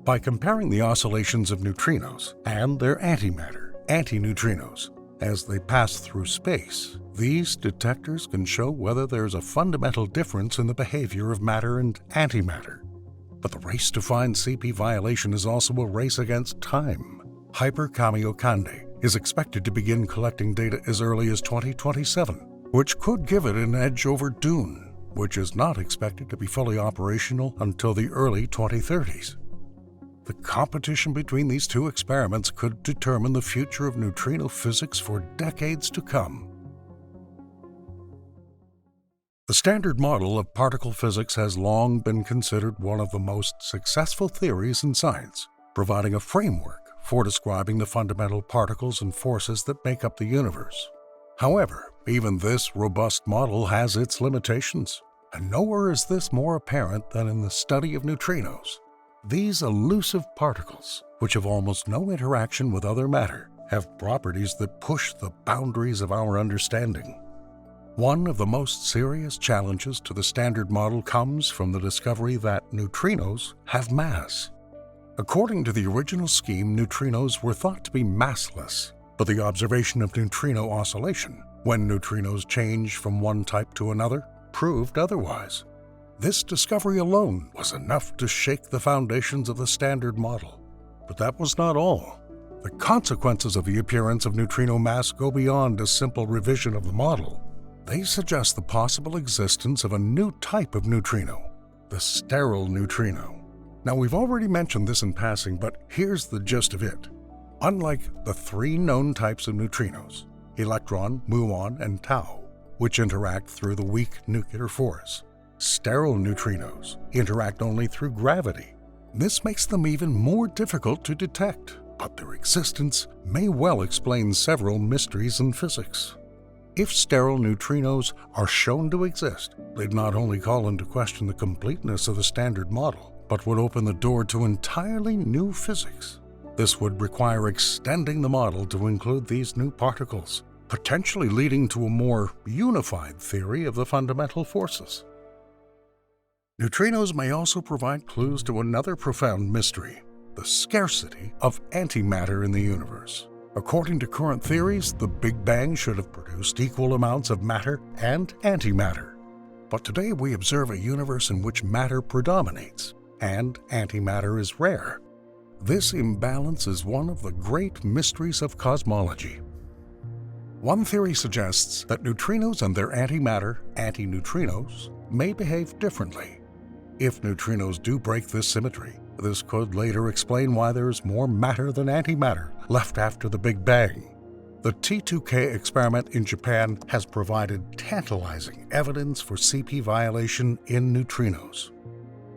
By comparing the oscillations of neutrinos and their antimatter, antineutrinos, as they pass through space, these detectors can show whether there's a fundamental difference in the behavior of matter and antimatter. But the race to find CP violation is also a race against time. Hyper-Kamiokande is expected to begin collecting data as early as 2027, which could give it an edge over Dune, which is not expected to be fully operational until the early 2030s. The competition between these two experiments could determine the future of neutrino physics for decades to come. The Standard Model of particle physics has long been considered one of the most successful theories in science, providing a framework for describing the fundamental particles and forces that make up the universe. However, even this robust model has its limitations, and nowhere is this more apparent than in the study of neutrinos. These elusive particles, which have almost no interaction with other matter, have properties that push the boundaries of our understanding. One of the most serious challenges to the Standard Model comes from the discovery that neutrinos have mass. According to the original scheme, neutrinos were thought to be massless, but the observation of neutrino oscillation, when neutrinos change from one type to another, proved otherwise. This discovery alone was enough to shake the foundations of the Standard Model. But that was not all. The consequences of the appearance of neutrino mass go beyond a simple revision of the model. They suggest the possible existence of a new type of neutrino, the sterile neutrino. Now, we've already mentioned this in passing, but here's the gist of it. Unlike the three known types of neutrinos, electron, muon, and tau, which interact through the weak nuclear force, sterile neutrinos interact only through gravity. This makes them even more difficult to detect, but their existence may well explain several mysteries in physics. If sterile neutrinos are shown to exist, they'd not only call into question the completeness of the Standard Model, but would open the door to entirely new physics. This would require extending the model to include these new particles, potentially leading to a more unified theory of the fundamental forces. Neutrinos may also provide clues to another profound mystery, the scarcity of antimatter in the universe. According to current theories, the Big Bang should have produced equal amounts of matter and antimatter. But today we observe a universe in which matter predominates, and antimatter is rare. This imbalance is one of the great mysteries of cosmology. One theory suggests that neutrinos and their antimatter, antineutrinos, may behave differently. If neutrinos do break this symmetry, this could later explain why there is more matter than antimatter left after the Big Bang. The T2K experiment in Japan has provided tantalizing evidence for CP violation in neutrinos.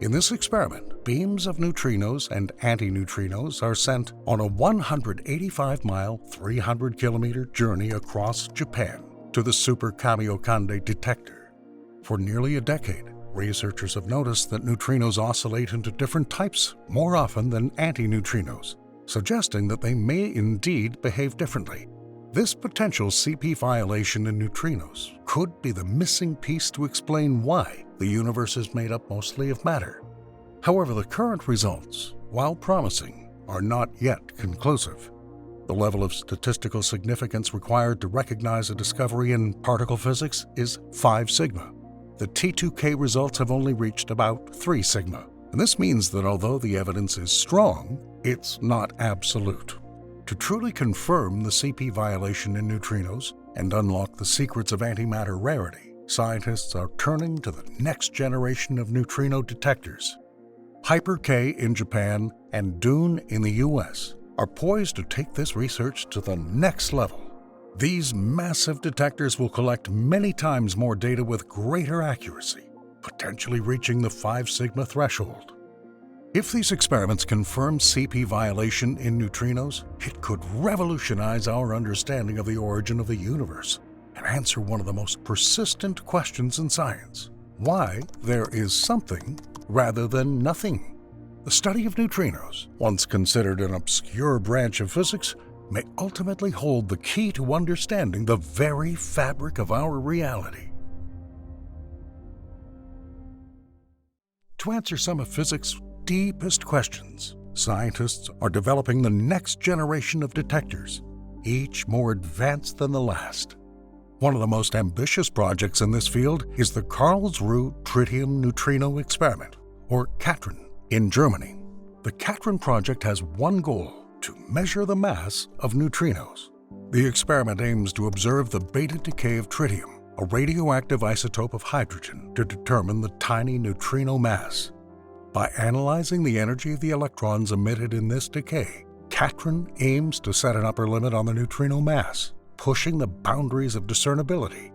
In this experiment, beams of neutrinos and antineutrinos are sent on a 185-mile, 300-kilometer journey across Japan to the Super Kamiokande detector. For nearly a decade, researchers have noticed that neutrinos oscillate into different types more often than antineutrinos, suggesting that they may indeed behave differently. This potential CP violation in neutrinos could be the missing piece to explain why the universe is made up mostly of matter. However, the current results, while promising, are not yet conclusive. The level of statistical significance required to recognize a discovery in particle physics is 5 sigma. The T2K results have only reached about 3 sigma, and this means that although the evidence is strong, it's not absolute. To truly confirm the CP violation in neutrinos and unlock the secrets of antimatter rarity, scientists are turning to the next generation of neutrino detectors. Hyper-K in Japan and Dune in the US are poised to take this research to the next level. These massive detectors will collect many times more data with greater accuracy, potentially reaching the 5 sigma threshold. If these experiments confirm CP violation in neutrinos, it could revolutionize our understanding of the origin of the universe and answer one of the most persistent questions in science: why there is something rather than nothing. The study of neutrinos, once considered an obscure branch of physics, may ultimately hold the key to understanding the very fabric of our reality. To answer some of physics' deepest questions, scientists are developing the next generation of detectors, each more advanced than the last. One of the most ambitious projects in this field is the Karlsruhe Tritium Neutrino Experiment, or CATRIN, in Germany. The CATRIN project has one goal: to measure the mass of neutrinos. The experiment aims to observe the beta decay of tritium, a radioactive isotope of hydrogen, to determine the tiny neutrino mass. By analyzing the energy of the electrons emitted in this decay, CATRIN aims to set an upper limit on the neutrino mass, pushing the boundaries of discernibility.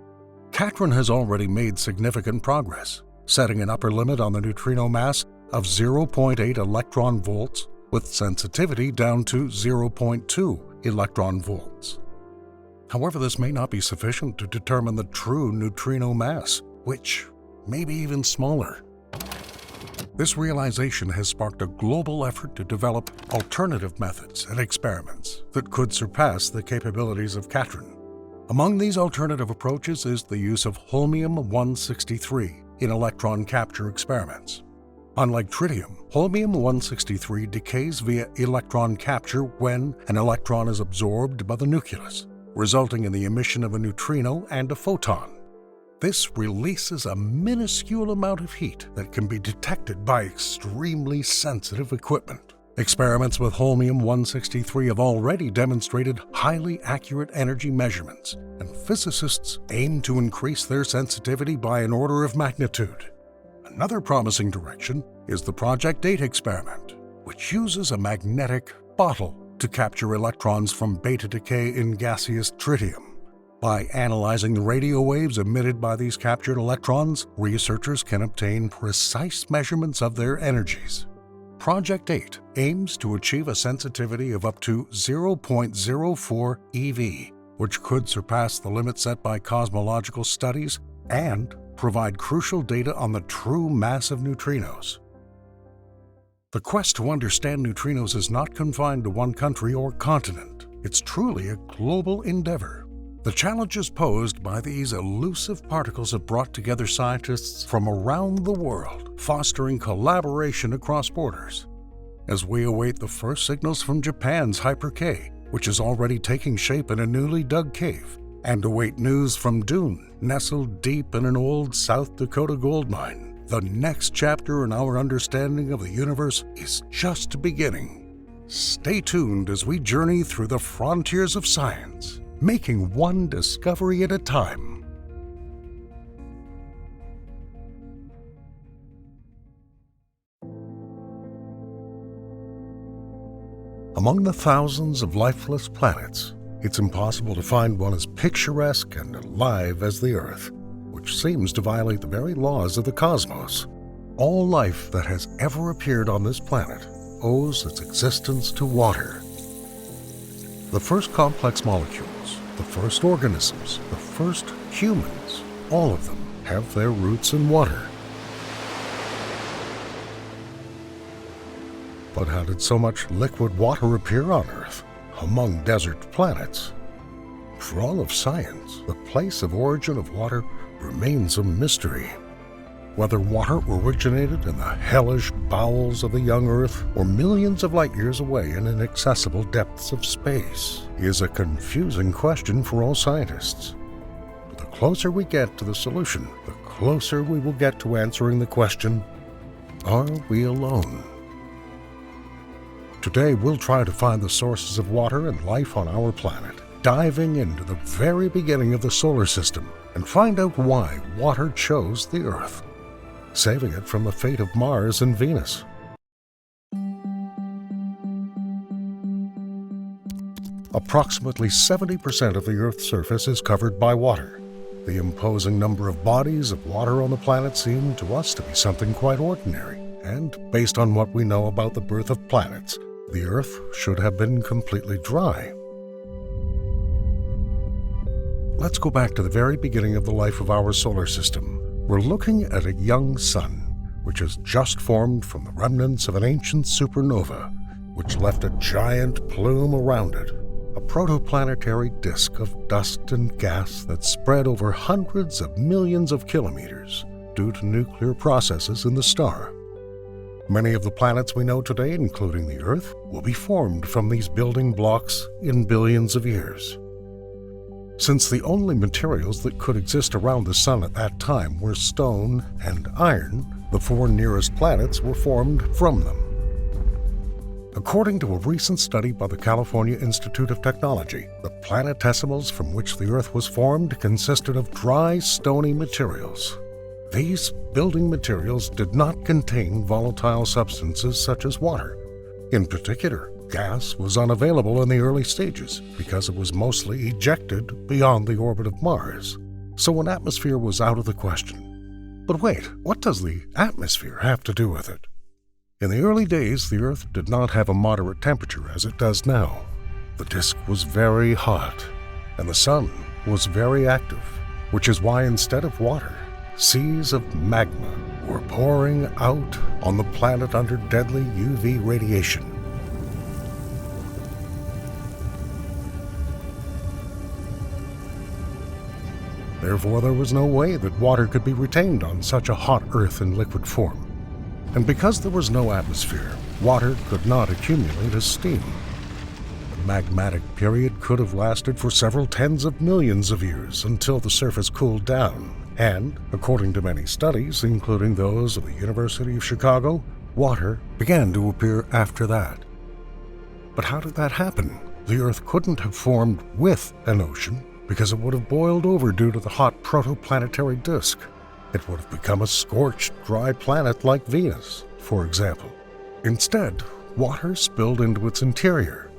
CATRIN has already made significant progress, setting an upper limit on the neutrino mass of 0.8 electron volts with sensitivity down to 0.2 electron volts. However, this may not be sufficient to determine the true neutrino mass, which may be even smaller. This realization has sparked a global effort to develop alternative methods and experiments that could surpass the capabilities of CATRIN. Among these alternative approaches is the use of holmium-163 in electron capture experiments. Unlike tritium, holmium-163 decays via electron capture when an electron is absorbed by the nucleus, resulting in the emission of a neutrino and a photon. This releases a minuscule amount of heat that can be detected by extremely sensitive equipment. Experiments with holmium-163 have already demonstrated highly accurate energy measurements, and physicists aim to increase their sensitivity by an order of magnitude. Another promising direction is the Project 8 experiment, which uses a magnetic bottle to capture electrons from beta decay in gaseous tritium. By analyzing the radio waves emitted by these captured electrons, researchers can obtain precise measurements of their energies. Project 8 aims to achieve a sensitivity of up to 0.04 eV, which could surpass the limit set by cosmological studies and provide crucial data on the true mass of neutrinos. The quest to understand neutrinos is not confined to one country or continent. It's truly a global endeavor. The challenges posed by these elusive particles have brought together scientists from around the world, fostering collaboration across borders. As we await the first signals from Japan's Hyper-K, which is already taking shape in a newly dug cave, and await news from Dune, nestled deep in an old South Dakota gold mine, the next chapter in our understanding of the universe is just beginning. Stay tuned as we journey through the frontiers of science, making one discovery at a time. Among the thousands of lifeless planets, it's impossible to find one as picturesque and alive as the Earth, which seems to violate the very laws of the cosmos. All life that has ever appeared on this planet owes its existence to water. The first complex molecules, the first organisms, the first humans, all of them have their roots in water. But how did so much liquid water appear on Earth, among desert planets? For all of science, the place of origin of water remains a mystery. Whether water originated in the hellish bowels of the young Earth or millions of light years away in inaccessible depths of space is a confusing question for all scientists. But the closer we get to the solution, the closer we will get to answering the question, are we alone? Today, we'll try to find the sources of water and life on our planet, diving into the very beginning of the solar system and find out why water chose the Earth, saving it from the fate of Mars and Venus. A approximately 70% of the Earth's surface is covered by water. The imposing number of bodies of water on the planet seemed to us to be something quite ordinary, and based on what we know about the birth of planets, the Earth should have been completely dry. Let's go back to the very beginning of the life of our solar system. We're looking at a young sun, which has just formed from the remnants of an ancient supernova, which left a giant plume around it, a protoplanetary disk of dust and gas that spread over hundreds of millions of kilometers due to nuclear processes in the star. Many of the planets we know today, including the Earth, will be formed from these building blocks in billions of years. Since the only materials that could exist around the Sun at that time were stone and iron, the 4 nearest planets were formed from them. According to a recent study by the California Institute of Technology, the planetesimals from which the Earth was formed consisted of dry, stony materials. These building materials did not contain volatile substances such as water. In particular, gas was unavailable in the early stages because it was mostly ejected beyond the orbit of Mars, so an atmosphere was out of the question. But wait, what does the atmosphere have to do with it? In the early days, the Earth did not have a moderate temperature as it does now. The disk was very hot, and the Sun was very active, which is why instead of water, seas of magma were pouring out on the planet under deadly UV radiation. Therefore, there was no way that water could be retained on such a hot Earth in liquid form. And because there was no atmosphere, water could not accumulate as steam. The magmatic period could have lasted for several tens of millions of years until the surface cooled down. And, according to many studies, including those of the University of Chicago, water began to appear after that. But how did that happen? The Earth couldn't have formed with an ocean because it would have boiled over due to the hot protoplanetary disk. It would have become a scorched, dry planet like Venus, for example. Instead, water spilled into its interior,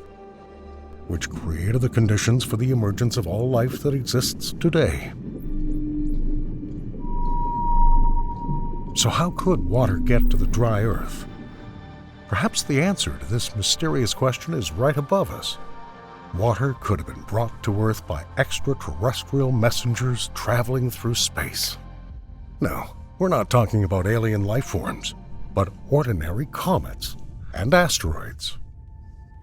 which created the conditions for the emergence of all life that exists today. So how could water get to the dry Earth? Perhaps the answer to this mysterious question is right above us. Water could have been brought to Earth by extraterrestrial messengers traveling through space. No, we're not talking about alien life forms, but ordinary comets and asteroids.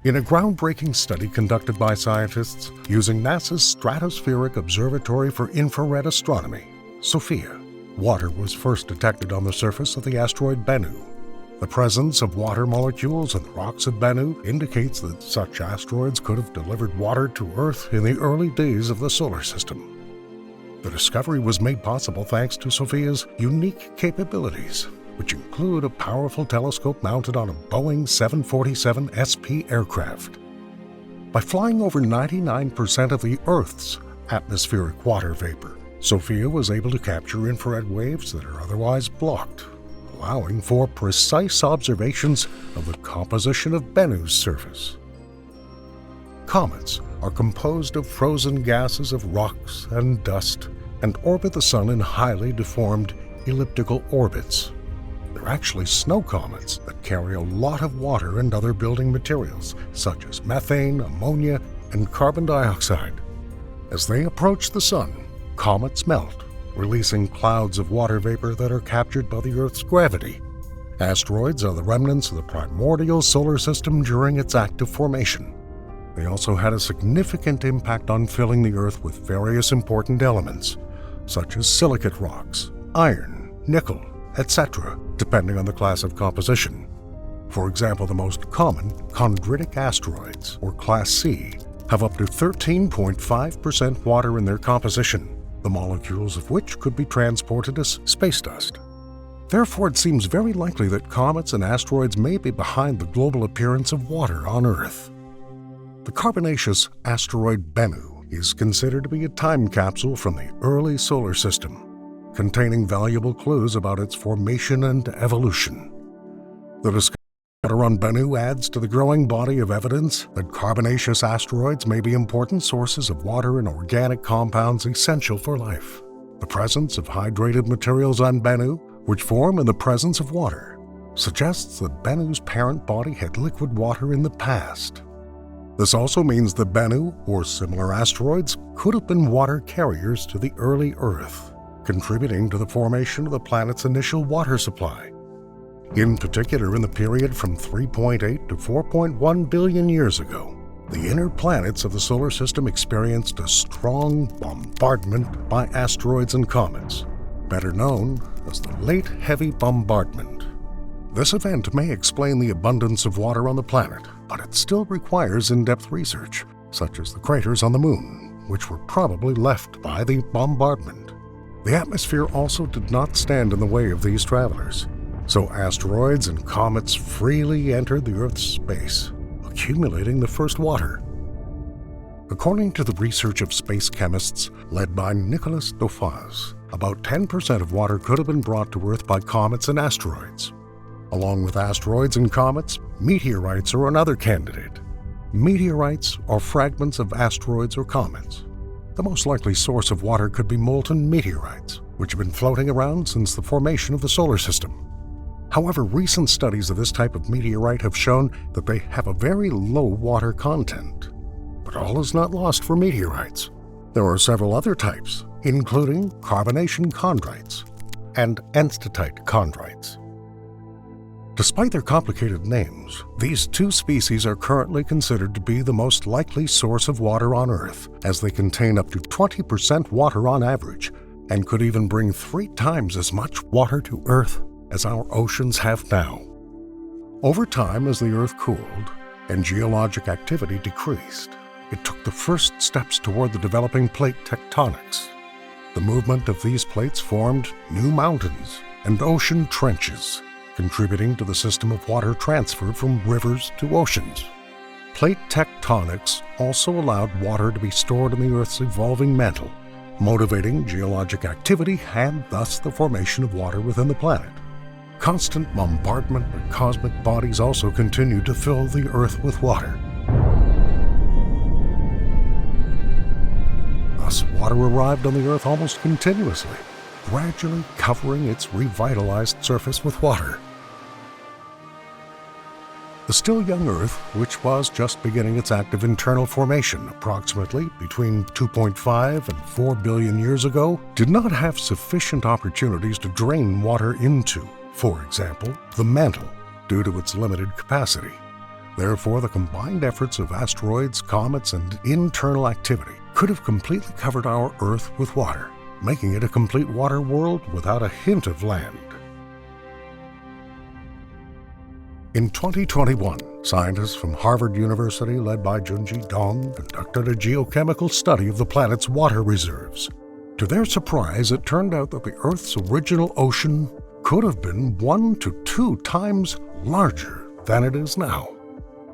In a groundbreaking study conducted by scientists using NASA's Stratospheric Observatory for Infrared Astronomy, SOFIA, water was first detected on the surface of the asteroid Bennu. The presence of water molecules in the rocks of Bennu indicates that such asteroids could have delivered water to Earth in the early days of the solar system. The discovery was made possible thanks to SOFIA's unique capabilities, which include a powerful telescope mounted on a Boeing 747 SP aircraft. By flying over 99% of the Earth's atmospheric water vapor, SOFIA was able to capture infrared waves that are otherwise blocked, allowing for precise observations of the composition of Bennu's surface. Comets are composed of frozen gases of rocks and dust and orbit the Sun in highly deformed elliptical orbits. They're actually snow comets that carry a lot of water and other building materials, such as methane, ammonia, and carbon dioxide. As they approach the Sun, comets melt, releasing clouds of water vapor that are captured by the Earth's gravity. Asteroids are the remnants of the primordial solar system during its active formation. They also had a significant impact on filling the Earth with various important elements, such as silicate rocks, iron, nickel, etc., depending on the class of composition. For example, the most common, chondritic asteroids, or Class C, have up to 13.5% water in their composition, the molecules of which could be transported as space dust. Therefore, it seems very likely that comets and asteroids may be behind the global appearance of water on Earth. The carbonaceous asteroid Bennu is considered to be a time capsule from the early solar system, containing valuable clues about its formation and evolution. The Water on Bennu adds to the growing body of evidence that carbonaceous asteroids may be important sources of water and organic compounds essential for life. The presence of hydrated materials on Bennu, which form in the presence of water, suggests that Bennu's parent body had liquid water in the past. This also means that Bennu, or similar asteroids, could have been water carriers to the early Earth, contributing to the formation of the planet's initial water supply. In particular, in the period from 3.8 to 4.1 billion years ago, the inner planets of the solar system experienced a strong bombardment by asteroids and comets, better known as the Late Heavy Bombardment. This event may explain the abundance of water on the planet, but it still requires in-depth research, such as the craters on the Moon, which were probably left by the bombardment. The atmosphere also did not stand in the way of these travelers, so asteroids and comets freely entered the Earth's space, accumulating the first water. According to the research of space chemists led by Nicolas Dauphaz, about 10% of water could have been brought to Earth by comets and asteroids. Along with asteroids and comets, meteorites are another candidate. Meteorites are fragments of asteroids or comets. The most likely source of water could be molten meteorites, which have been floating around since the formation of the solar system. However, recent studies of this type of meteorite have shown that they have a very low water content. But all is not lost for meteorites. There are several other types, including carbonation chondrites and enstatite chondrites. Despite their complicated names, these two species are currently considered to be the most likely source of water on Earth, as they contain up to 20% water on average and could even bring 3 times as much water to Earth as our oceans have now. Over time, as the Earth cooled and geologic activity decreased, it took the first steps toward the developing plate tectonics. The movement of these plates formed new mountains and ocean trenches, contributing to the system of water transfer from rivers to oceans. Plate tectonics also allowed water to be stored in the Earth's evolving mantle, motivating geologic activity and thus the formation of water within the planet. Constant bombardment by cosmic bodies also continued to fill the Earth with water. Thus, water arrived on the Earth almost continuously, gradually covering its revitalized surface with water. The still young Earth, which was just beginning its active internal formation approximately between 2.5 and 4 billion years ago, did not have sufficient opportunities to drain water into, for example, the mantle, due to its limited capacity. Therefore, the combined efforts of asteroids, comets, and internal activity could have completely covered our Earth with water, making it a complete water world without a hint of land. In 2021, scientists from Harvard University, led by Junji Dong, conducted a geochemical study of the planet's water reserves. To their surprise, it turned out that the Earth's original ocean could have been 1 to 2 times larger than it is now.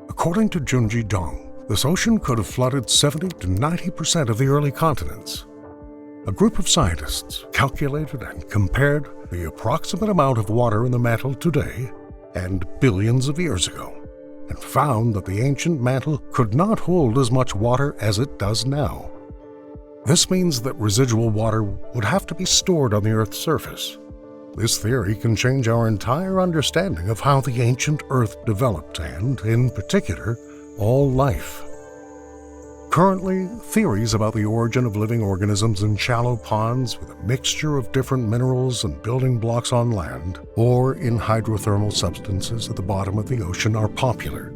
According to Junji Dong, this ocean could have flooded 70 to 90% of the early continents. A group of scientists calculated and compared the approximate amount of water in the mantle today and billions of years ago, and found that the ancient mantle could not hold as much water as it does now. This means that residual water would have to be stored on the Earth's surface. This theory can change our entire understanding of how the ancient Earth developed and, in particular, all life. Currently, theories about the origin of living organisms in shallow ponds with a mixture of different minerals and building blocks on land or in hydrothermal substances at the bottom of the ocean are popular.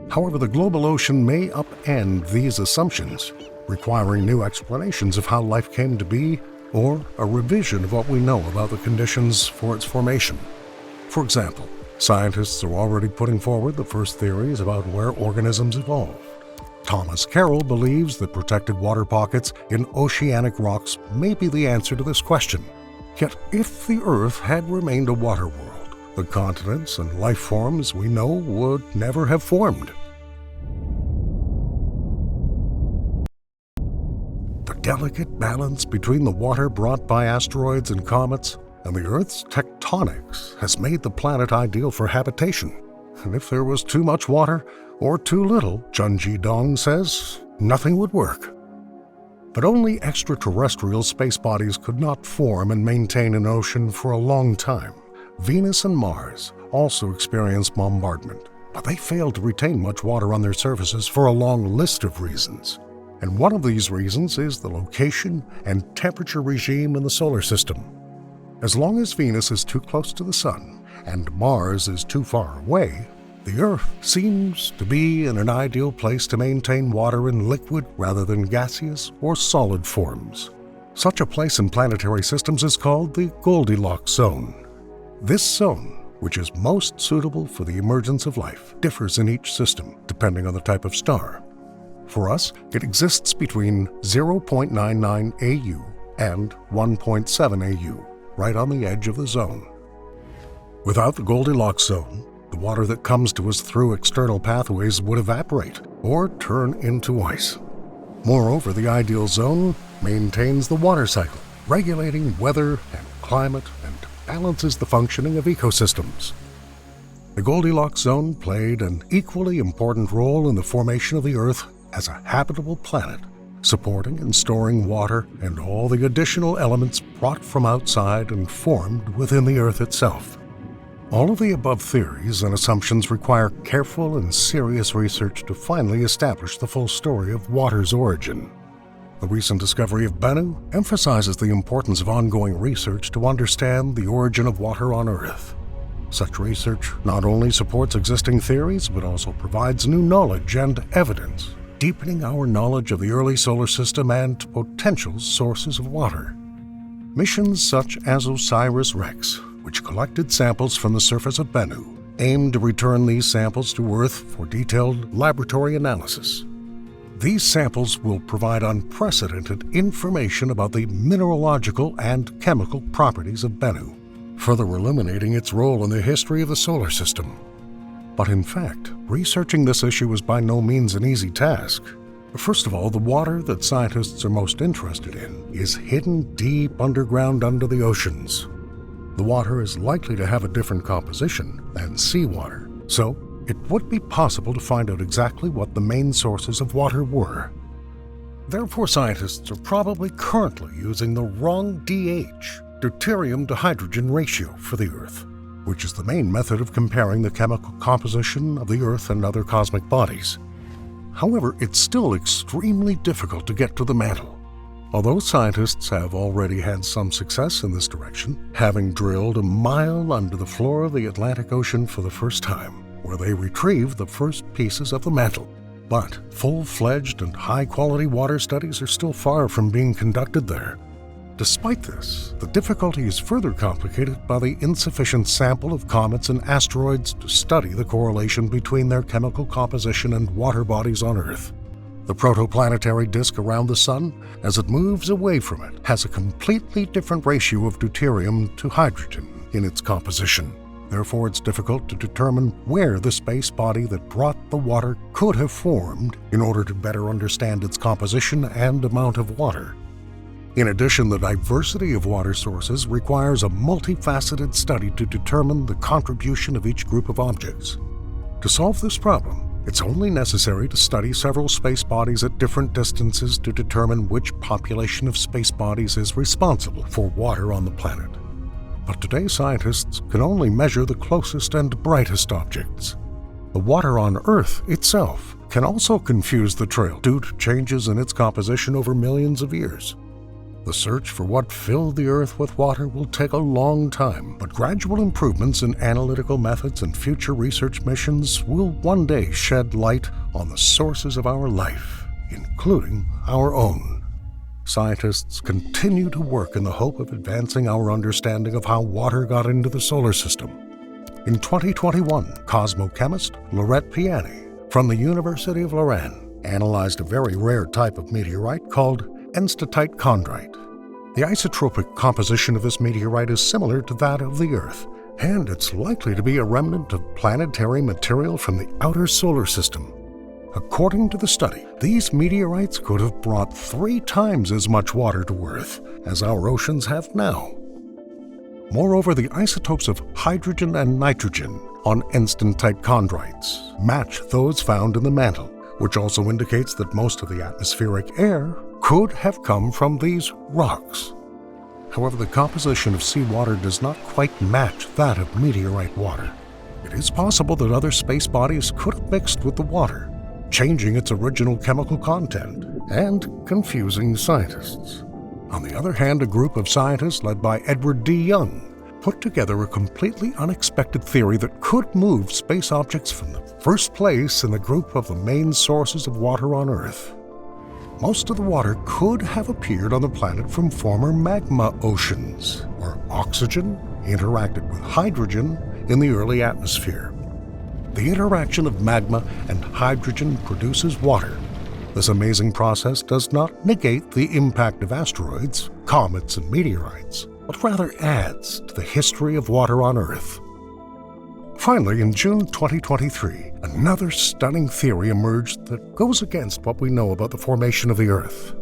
However, the global ocean may upend these assumptions, requiring new explanations of how life came to be or a revision of what we know about the conditions for its formation. For example, scientists are already putting forward the first theories about where organisms evolved. Thomas Carroll believes that protected water pockets in oceanic rocks may be the answer to this question. Yet, if the Earth had remained a water world, the continents and life forms we know would never have formed. The delicate balance between the water brought by asteroids and comets and the Earth's tectonics has made the planet ideal for habitation. And if there was too much water or too little, Junji Dong says, nothing would work. But only extraterrestrial space bodies could not form and maintain an ocean for a long time. Venus and Mars also experienced bombardment, but they failed to retain much water on their surfaces for a long list of reasons. And one of these reasons is the location and temperature regime in the solar system. As long as Venus is too close to the Sun and Mars is too far away, the Earth seems to be in an ideal place to maintain water in liquid rather than gaseous or solid forms. Such a place in planetary systems is called the Goldilocks zone. This zone, which is most suitable for the emergence of life, differs in each system depending on the type of star. For us, it exists between 0.99 AU and 1.7 AU, right on the edge of the zone. Without the Goldilocks zone, the water that comes to us through external pathways would evaporate or turn into ice. Moreover, the ideal zone maintains the water cycle, regulating weather and climate, and balances the functioning of ecosystems. The Goldilocks zone played an equally important role in the formation of the Earth as a habitable planet, supporting and storing water and all the additional elements brought from outside and formed within the Earth itself. All of the above theories and assumptions require careful and serious research to finally establish the full story of water's origin. The recent discovery of Bennu emphasizes the importance of ongoing research to understand the origin of water on Earth. Such research not only supports existing theories, but also provides new knowledge and evidence, deepening our knowledge of the early solar system and potential sources of water. Missions such as OSIRIS-REx, which collected samples from the surface of Bennu, aim to return these samples to Earth for detailed laboratory analysis. These samples will provide unprecedented information about the mineralogical and chemical properties of Bennu, further illuminating its role in the history of the solar system. But in fact, researching this issue is by no means an easy task. First of all, the water that scientists are most interested in is hidden deep underground under the oceans. The water is likely to have a different composition than seawater, so it would be possible to find out exactly what the main sources of water were. Therefore, scientists are probably currently using the wrong DH, deuterium to hydrogen ratio, for the Earth, which is the main method of comparing the chemical composition of the Earth and other cosmic bodies. However, it's still extremely difficult to get to the mantle. Although scientists have already had some success in this direction, having drilled a mile under the floor of the Atlantic Ocean for the first time, where they retrieved the first pieces of the mantle. But full-fledged and high-quality water studies are still far from being conducted there. Despite this, the difficulty is further complicated by the insufficient sample of comets and asteroids to study the correlation between their chemical composition and water bodies on Earth. The protoplanetary disk around the Sun, as it moves away from it, has a completely different ratio of deuterium to hydrogen in its composition. Therefore, it's difficult to determine where the space body that brought the water could have formed in order to better understand its composition and amount of water. In addition, the diversity of water sources requires a multifaceted study to determine the contribution of each group of objects. To solve this problem, it's only necessary to study several space bodies at different distances to determine which population of space bodies is responsible for water on the planet. But today, scientists can only measure the closest and brightest objects. The water on Earth itself can also confuse the trail due to changes in its composition over millions of years. The search for what filled the Earth with water will take a long time, but gradual improvements in analytical methods and future research missions will one day shed light on the sources of our life, including our own. Scientists continue to work in the hope of advancing our understanding of how water got into the solar system. In 2021, cosmochemist Laurette Piani from the University of Lorraine analyzed a very rare type of meteorite called enstatite chondrite. The isotropic composition of this meteorite is similar to that of the Earth, and it's likely to be a remnant of planetary material from the outer solar system. According to the study, these meteorites could have brought 3 times as much water to Earth as our oceans have now. Moreover, the isotopes of hydrogen and nitrogen on enstantite chondrites match those found in the mantle, which also indicates that most of the atmospheric air could have come from these rocks. However, the composition of seawater does not quite match that of meteorite water. It is possible that other space bodies could have mixed with the water, changing its original chemical content and confusing scientists. On the other hand, a group of scientists led by Edward D. Young put together a completely unexpected theory that could move space objects from the first place in the group of the main sources of water on Earth. Most of the water could have appeared on the planet from former magma oceans, where oxygen interacted with hydrogen in the early atmosphere. The interaction of magma and hydrogen produces water. This amazing process does not negate the impact of asteroids, comets, and meteorites, but rather adds to the history of water on Earth. Finally, in June 2023, another stunning theory emerged that goes against what we know about the formation of the Earth.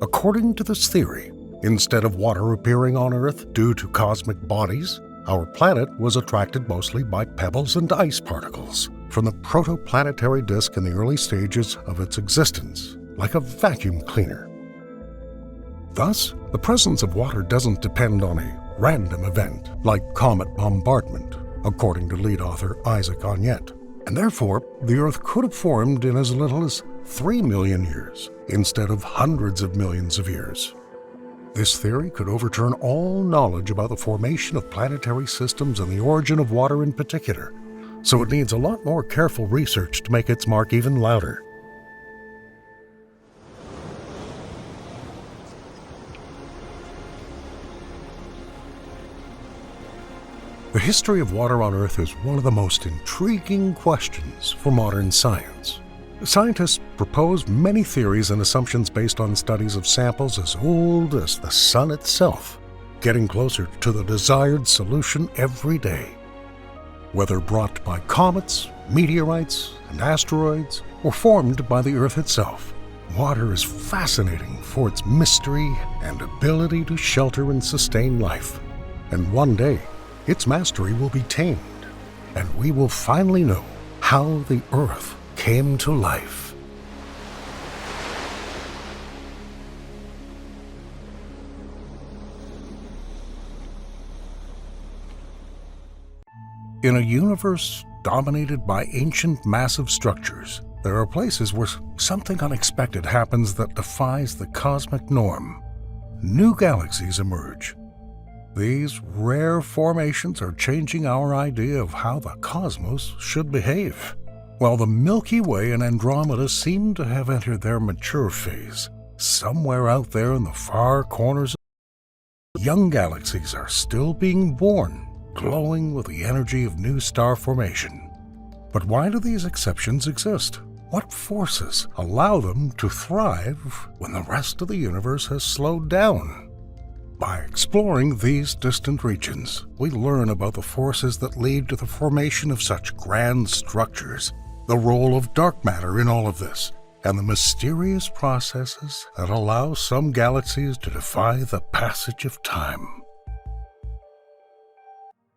According to this theory, instead of water appearing on Earth due to cosmic bodies, our planet was attracted mostly by pebbles and ice particles from the protoplanetary disk in the early stages of its existence, like a vacuum cleaner. Thus, the presence of water doesn't depend on a random event like comet bombardment, according to lead author Isaac Onyet, and therefore the Earth could have formed in as little as 3 million years instead of hundreds of millions of years. This theory could overturn all knowledge about the formation of planetary systems and the origin of water in particular, so it needs a lot more careful research to make its mark even louder. The history of water on Earth is one of the most intriguing questions for modern science. Scientists propose many theories and assumptions based on studies of samples as old as the Sun itself, getting closer to the desired solution every day. Whether brought by comets, meteorites, and asteroids, or formed by the Earth itself, water is fascinating for its mystery and ability to shelter and sustain life. And one day, its mastery will be tamed, and we will finally know how the Earth came to life. In a universe dominated by ancient massive structures, there are places where something unexpected happens that defies the cosmic norm. New galaxies emerge. These rare formations are changing our idea of how the cosmos should behave. While the Milky Way and Andromeda seem to have entered their mature phase, somewhere out there in the far corners, young galaxies are still being born, glowing with the energy of new star formation. But why do these exceptions exist? What forces allow them to thrive when the rest of the universe has slowed down? By exploring these distant regions, we learn about the forces that lead to the formation of such grand structures, the role of dark matter in all of this, and the mysterious processes that allow some galaxies to defy the passage of time.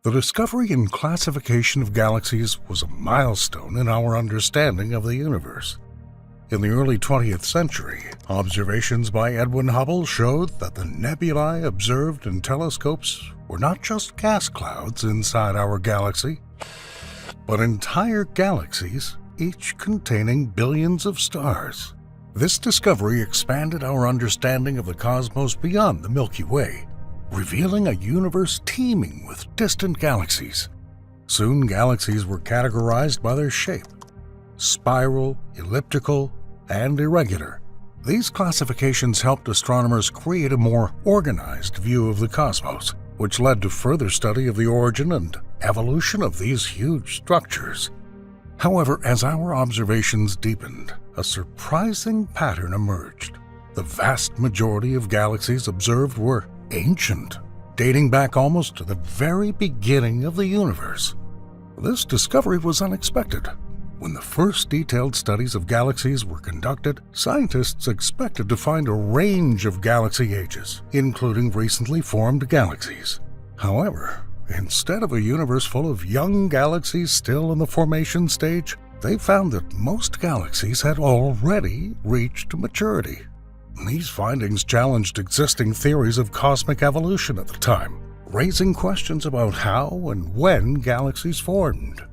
The discovery and classification of galaxies was a milestone in our understanding of the universe. In the early 20th century, observations by Edwin Hubble showed that the nebulae observed in telescopes were not just gas clouds inside our galaxy, but entire galaxies, each containing billions of stars. This discovery expanded our understanding of the cosmos beyond the Milky Way, revealing a universe teeming with distant galaxies. Soon, galaxies were categorized by their shape: spiral, elliptical, and irregular. These classifications helped astronomers create a more organized view of the cosmos, which led to further study of the origin and evolution of these huge structures. However, as our observations deepened, a surprising pattern emerged. The vast majority of galaxies observed were ancient, dating back almost to the very beginning of the universe. This discovery was unexpected. When the first detailed studies of galaxies were conducted, scientists expected to find a range of galaxy ages, including recently formed galaxies. However, instead of a universe full of young galaxies still in the formation stage, they found that most galaxies had already reached maturity. These findings challenged existing theories of cosmic evolution at the time, raising questions about how and when galaxies formed.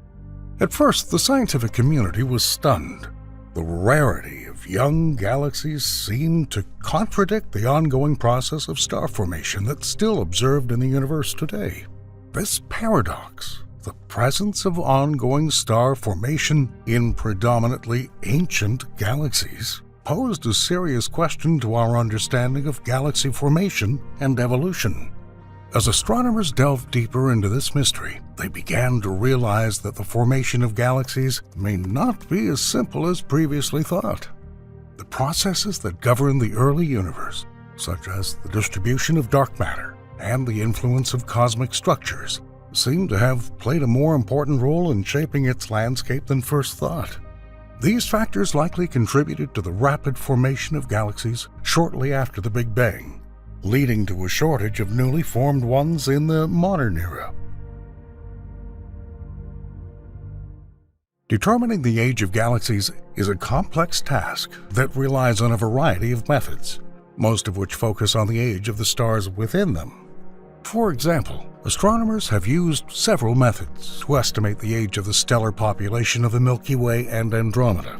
At first, the scientific community was stunned. The rarity of young galaxies seemed to contradict the ongoing process of star formation that's still observed in the universe today. This paradox, the presence of ongoing star formation in predominantly ancient galaxies, posed a serious question to our understanding of galaxy formation and evolution. As astronomers delved deeper into this mystery, they began to realize that the formation of galaxies may not be as simple as previously thought. The processes that govern the early universe, such as the distribution of dark matter and the influence of cosmic structures, seem to have played a more important role in shaping its landscape than first thought. These factors likely contributed to the rapid formation of galaxies shortly after the Big Bang, leading to a shortage of newly formed ones in the modern era. Determining the age of galaxies is a complex task that relies on a variety of methods, most of which focus on the age of the stars within them. For example, astronomers have used several methods to estimate the age of the stellar population of the Milky Way and Andromeda.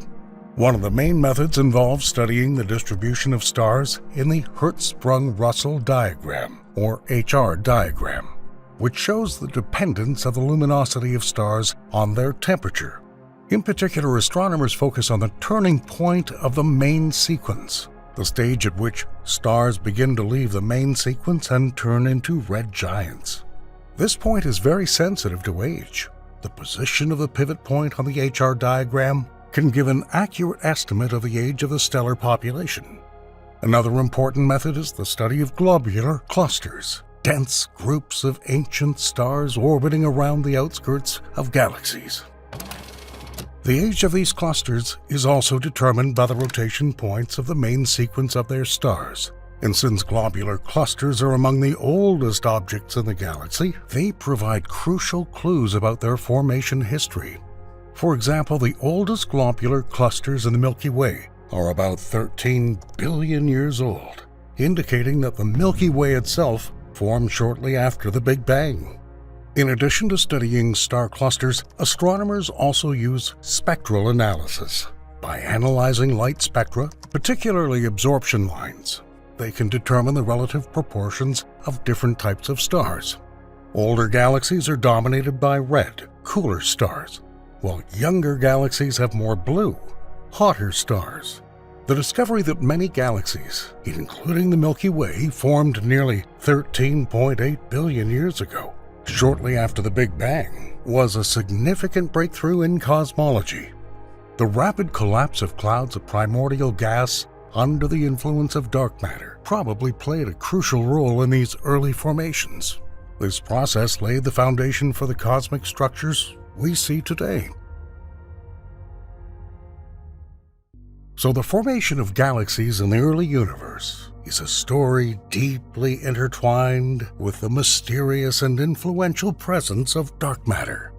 One of the main methods involves studying the distribution of stars in the Hertzsprung-Russell diagram, or HR diagram, which shows the dependence of the luminosity of stars on their temperature. In particular, astronomers focus on the turning point of the main sequence, the stage at which stars begin to leave the main sequence and turn into red giants. This point is very sensitive to age. The position of the pivot point on the HR diagram can give an accurate estimate of the age of the stellar population. Another important method is the study of globular clusters, dense groups of ancient stars orbiting around the outskirts of galaxies. The age of these clusters is also determined by the rotation points of the main sequence of their stars. And since globular clusters are among the oldest objects in the galaxy, they provide crucial clues about their formation history. For example, the oldest globular clusters in the Milky Way are about 13 billion years old, indicating that the Milky Way itself formed shortly after the Big Bang. In addition to studying star clusters, astronomers also use spectral analysis. By analyzing light spectra, particularly absorption lines, they can determine the relative proportions of different types of stars. Older galaxies are dominated by red, cooler stars, while younger galaxies have more blue, hotter stars. The discovery that many galaxies, including the Milky Way, formed nearly 13.8 billion years ago, shortly after the Big Bang, was a significant breakthrough in cosmology. The rapid collapse of clouds of primordial gas under the influence of dark matter probably played a crucial role in these early formations. This process laid the foundation for the cosmic structures we see today. So the formation of galaxies in the early universe is a story deeply intertwined with the mysterious and influential presence of dark matter.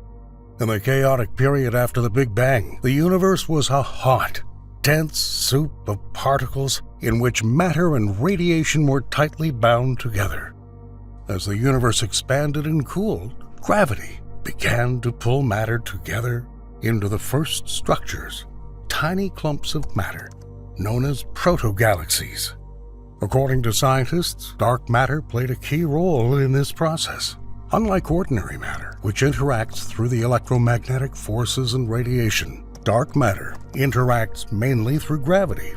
In the chaotic period after the Big Bang, the universe was a hot, dense soup of particles in which matter and radiation were tightly bound together. As the universe expanded and cooled, gravity began to pull matter together into the first structures, tiny clumps of matter known as proto-galaxies. According to scientists, dark matter played a key role in this process. Unlike ordinary matter, which interacts through the electromagnetic forces and radiation, dark matter interacts mainly through gravity.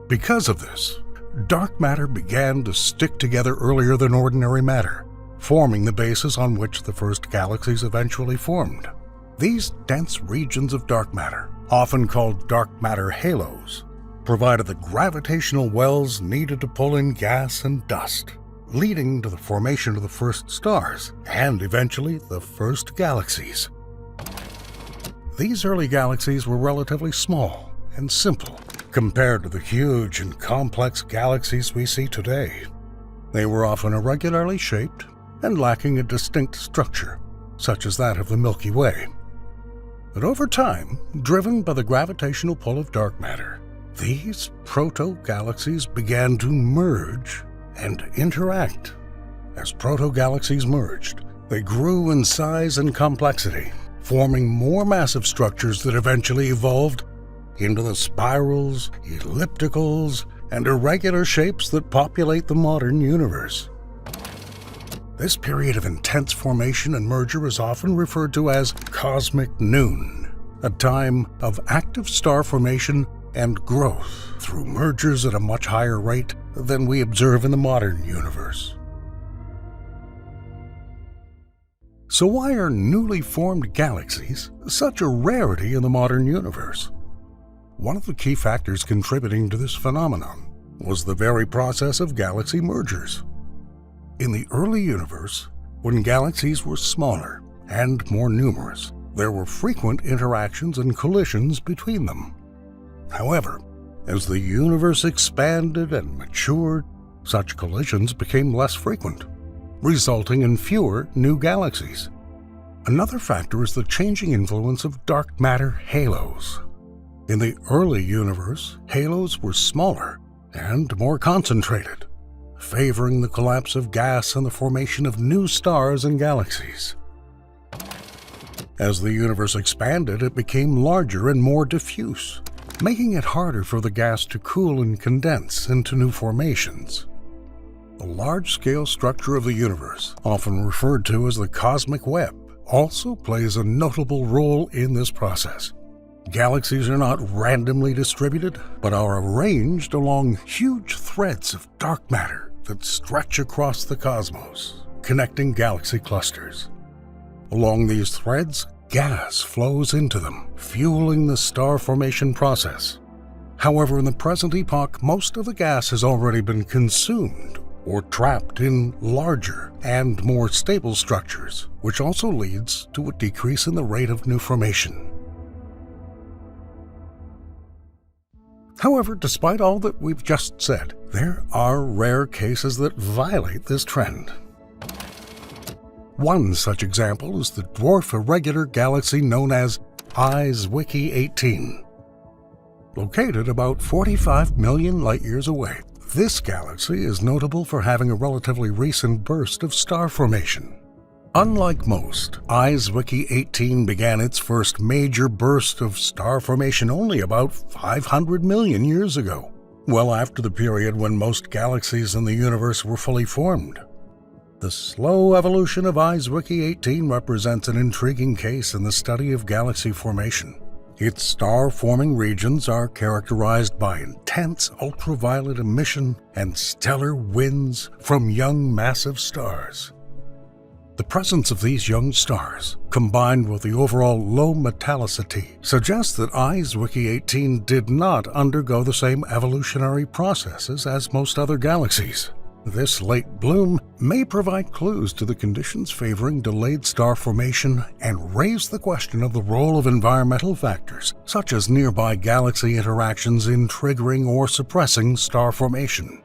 Because of this, dark matter began to stick together earlier than ordinary matter, forming the basis on which the first galaxies eventually formed. These dense regions of dark matter, often called dark matter halos, provided the gravitational wells needed to pull in gas and dust, leading to the formation of the first stars and eventually the first galaxies. These early galaxies were relatively small and simple compared to the huge and complex galaxies we see today. They were often irregularly shaped, and lacking a distinct structure, such as that of the Milky Way. But over time, driven by the gravitational pull of dark matter, these proto-galaxies began to merge and interact. As proto-galaxies merged, they grew in size and complexity, forming more massive structures that eventually evolved into the spirals, ellipticals, and irregular shapes that populate the modern universe. This period of intense formation and merger is often referred to as cosmic noon, a time of active star formation and growth through mergers at a much higher rate than we observe in the modern universe. So why are newly formed galaxies such a rarity in the modern universe? One of the key factors contributing to this phenomenon was the very process of galaxy mergers. In the early universe, when galaxies were smaller and more numerous, there were frequent interactions and collisions between them. However, as the universe expanded and matured, such collisions became less frequent, resulting in fewer new galaxies. Another factor is the changing influence of dark matter halos. In the early universe, halos were smaller and more concentrated, favoring the collapse of gas and the formation of new stars and galaxies. As the universe expanded, it became larger and more diffuse, making it harder for the gas to cool and condense into new formations. The large-scale structure of the universe, often referred to as the cosmic web, also plays a notable role in this process. Galaxies are not randomly distributed, but are arranged along huge threads of dark matter that stretch across the cosmos, connecting galaxy clusters. Along these threads, gas flows into them, fueling the star formation process. However, in the present epoch, most of the gas has already been consumed or trapped in larger and more stable structures, which also leads to a decrease in the rate of new formation. However, despite all that we've just said, there are rare cases that violate this trend. One such example is the dwarf irregular galaxy known as ISWICKY 18. Located about 45 million light-years away, this galaxy is notable for having a relatively recent burst of star formation. Unlike most, ISWICKY 18 began its first major burst of star formation only about 500 million years ago, well after the period when most galaxies in the universe were fully formed. The slow evolution of ISWICKY 18 represents an intriguing case in the study of galaxy formation. Its star-forming regions are characterized by intense ultraviolet emission and stellar winds from young massive stars. The presence of these young stars, combined with the overall low metallicity, suggests that ISWICKY 18 did not undergo the same evolutionary processes as most other galaxies. This late bloom may provide clues to the conditions favoring delayed star formation and raise the question of the role of environmental factors, such as nearby galaxy interactions in triggering or suppressing star formation.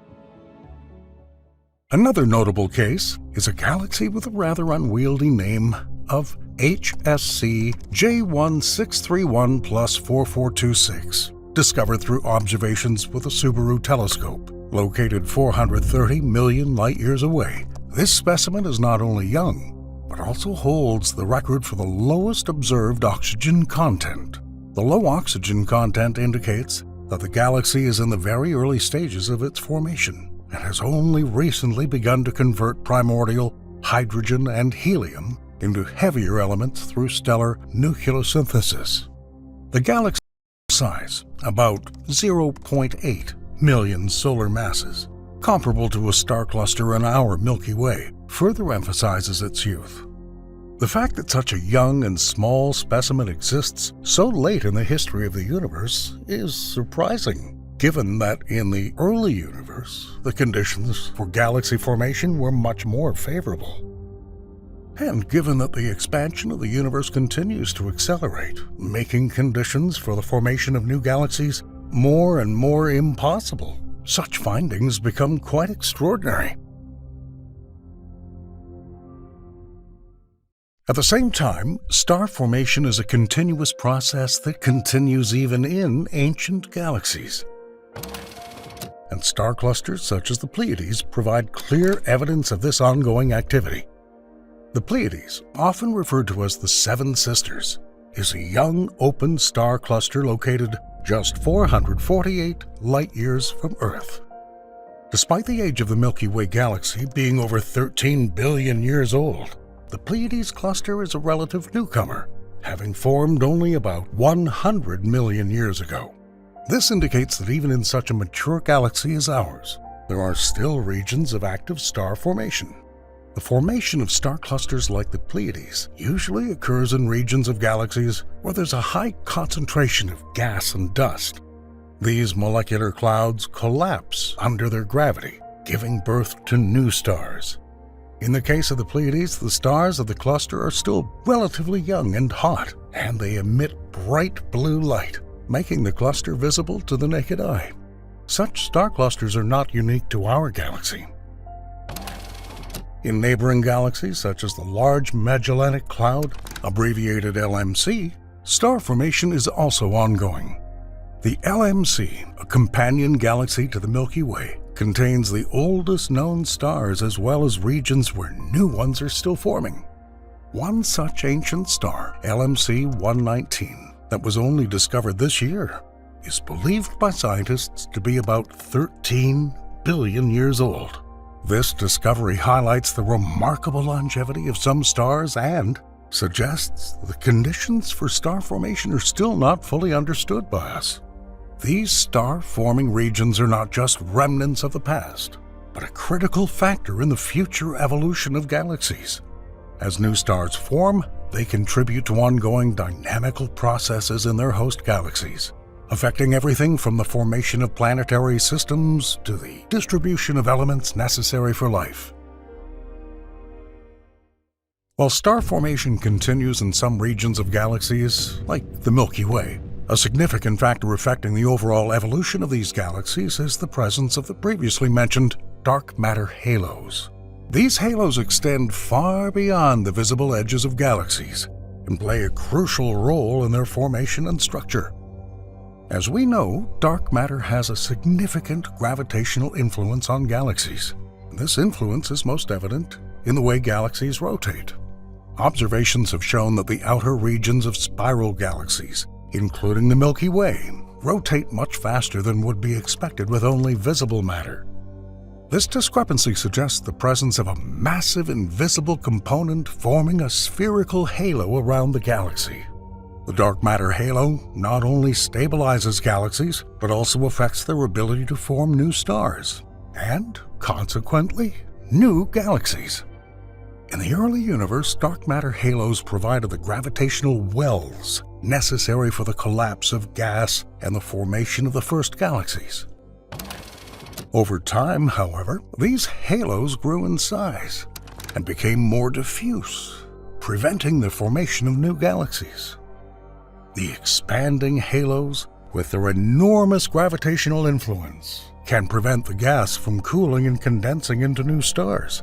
Another notable case is a galaxy with a rather unwieldy name of HSC J1631+4426, discovered through observations with a Subaru telescope. Located 430 million light-years away, this specimen is not only young, but also holds the record for the lowest observed oxygen content. The low oxygen content indicates that the galaxy is in the very early stages of its formation and has only recently begun to convert primordial hydrogen and helium into heavier elements through stellar nucleosynthesis. The galaxy size, about 0.8 million solar masses, comparable to a star cluster in our Milky Way, further emphasizes its youth. The fact that such a young and small specimen exists so late in the history of the universe is surprising, given that in the early universe, the conditions for galaxy formation were much more favorable. And given that the expansion of the universe continues to accelerate, making conditions for the formation of new galaxies more and more impossible, such findings become quite extraordinary. At the same time, star formation is a continuous process that continues even in ancient galaxies. And star clusters such as the Pleiades provide clear evidence of this ongoing activity. The Pleiades, often referred to as the Seven Sisters, is a young open star cluster located just 448 light-years from Earth. Despite the age of the Milky Way galaxy being over 13 billion years old, the Pleiades cluster is a relative newcomer, having formed only about 100 million years ago. This indicates that even in such a mature galaxy as ours, there are still regions of active star formation. The formation of star clusters like the Pleiades usually occurs in regions of galaxies where there's a high concentration of gas and dust. These molecular clouds collapse under their gravity, giving birth to new stars. In the case of the Pleiades, the stars of the cluster are still relatively young and hot, and they emit bright blue light, making the cluster visible to the naked eye. Such star clusters are not unique to our galaxy. In neighboring galaxies, such as the Large Magellanic Cloud, abbreviated LMC, star formation is also ongoing. The LMC, a companion galaxy to the Milky Way, contains the oldest known stars as well as regions where new ones are still forming. One such ancient star, LMC 119, that was only discovered this year, is believed by scientists to be about 13 billion years old. This discovery highlights the remarkable longevity of some stars and suggests the conditions for star formation are still not fully understood by us. These star-forming regions are not just remnants of the past, but a critical factor in the future evolution of galaxies. As new stars form, they contribute to ongoing dynamical processes in their host galaxies, affecting everything from the formation of planetary systems to the distribution of elements necessary for life. While star formation continues in some regions of galaxies, like the Milky Way, a significant factor affecting the overall evolution of these galaxies is the presence of the previously mentioned dark matter halos. These halos extend far beyond the visible edges of galaxies and play a crucial role in their formation and structure. As we know, dark matter has a significant gravitational influence on galaxies. This influence is most evident in the way galaxies rotate. Observations have shown that the outer regions of spiral galaxies, including the Milky Way, rotate much faster than would be expected with only visible matter. This discrepancy suggests the presence of a massive invisible component forming a spherical halo around the galaxy. The dark matter halo not only stabilizes galaxies, but also affects their ability to form new stars, and, consequently, new galaxies. In the early universe, dark matter halos provided the gravitational wells necessary for the collapse of gas and the formation of the first galaxies. Over time, however, these halos grew in size and became more diffuse, preventing the formation of new galaxies. The expanding halos, with their enormous gravitational influence, can prevent the gas from cooling and condensing into new stars,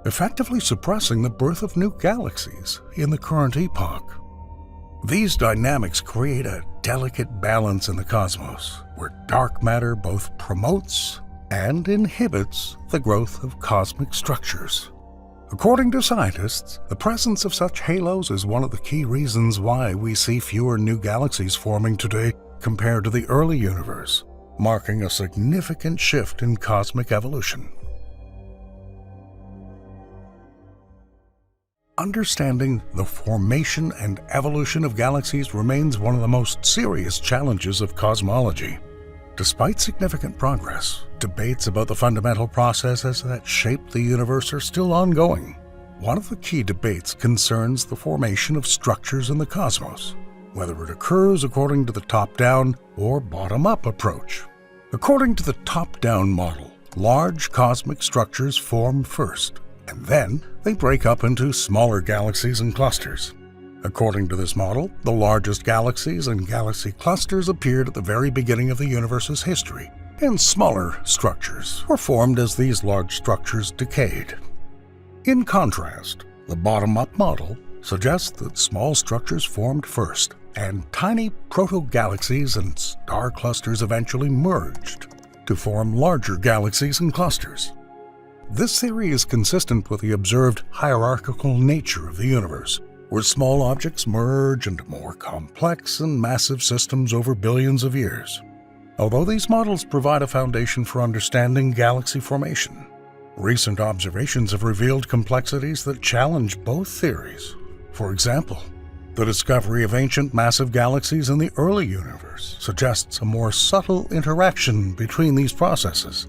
effectively suppressing the birth of new galaxies in the current epoch. These dynamics create a delicate balance in the cosmos, where dark matter both promotes and inhibits the growth of cosmic structures. According to scientists, the presence of such halos is one of the key reasons why we see fewer new galaxies forming today compared to the early universe, marking a significant shift in cosmic evolution. Understanding the formation and evolution of galaxies remains one of the most serious challenges of cosmology. Despite significant progress, debates about the fundamental processes that shape the universe are still ongoing. One of the key debates concerns the formation of structures in the cosmos, whether it occurs according to the top-down or bottom-up approach. According to the top-down model, large cosmic structures form first, and then they break up into smaller galaxies and clusters. According to this model, the largest galaxies and galaxy clusters appeared at the very beginning of the universe's history, and smaller structures were formed as these large structures decayed. In contrast, the bottom-up model suggest that small structures formed first, and tiny proto-galaxies and star clusters eventually merged to form larger galaxies and clusters. This theory is consistent with the observed hierarchical nature of the universe, where small objects merge into more complex and massive systems over billions of years. Although these models provide a foundation for understanding galaxy formation, recent observations have revealed complexities that challenge both theories. For example, the discovery of ancient massive galaxies in the early universe suggests a more subtle interaction between these processes,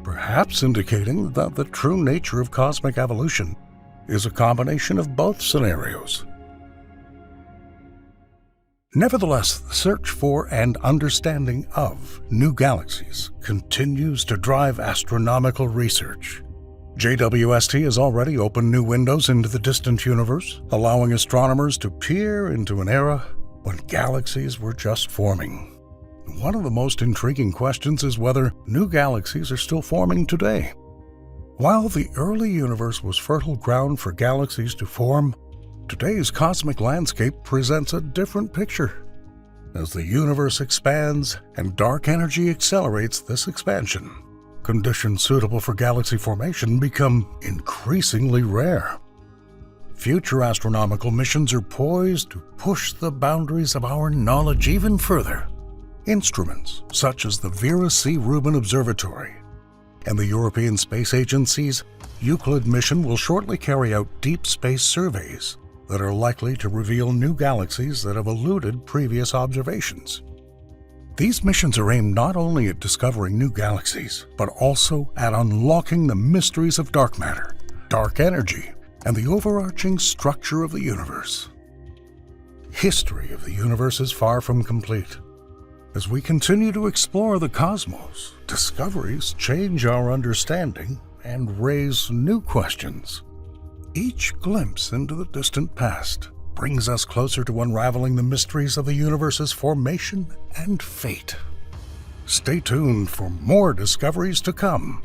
perhaps indicating that the true nature of cosmic evolution is a combination of both scenarios. Nevertheless, the search for and understanding of new galaxies continues to drive astronomical research. JWST has already opened new windows into the distant universe, allowing astronomers to peer into an era when galaxies were just forming. One of the most intriguing questions is whether new galaxies are still forming today. While the early universe was fertile ground for galaxies to form, today's cosmic landscape presents a different picture. As the universe expands and dark energy accelerates this expansion, conditions suitable for galaxy formation become increasingly rare. Future astronomical missions are poised to push the boundaries of our knowledge even further. Instruments such as the Vera C. Rubin Observatory and the European Space Agency's Euclid mission will shortly carry out deep space surveys that are likely to reveal new galaxies that have eluded previous observations. These missions are aimed not only at discovering new galaxies, but also at unlocking the mysteries of dark matter, dark energy, and the overarching structure of the universe. History of the universe is far from complete. As we continue to explore the cosmos, discoveries change our understanding and raise new questions. Each glimpse into the distant past brings us closer to unraveling the mysteries of the universe's formation and fate. Stay tuned for more discoveries to come.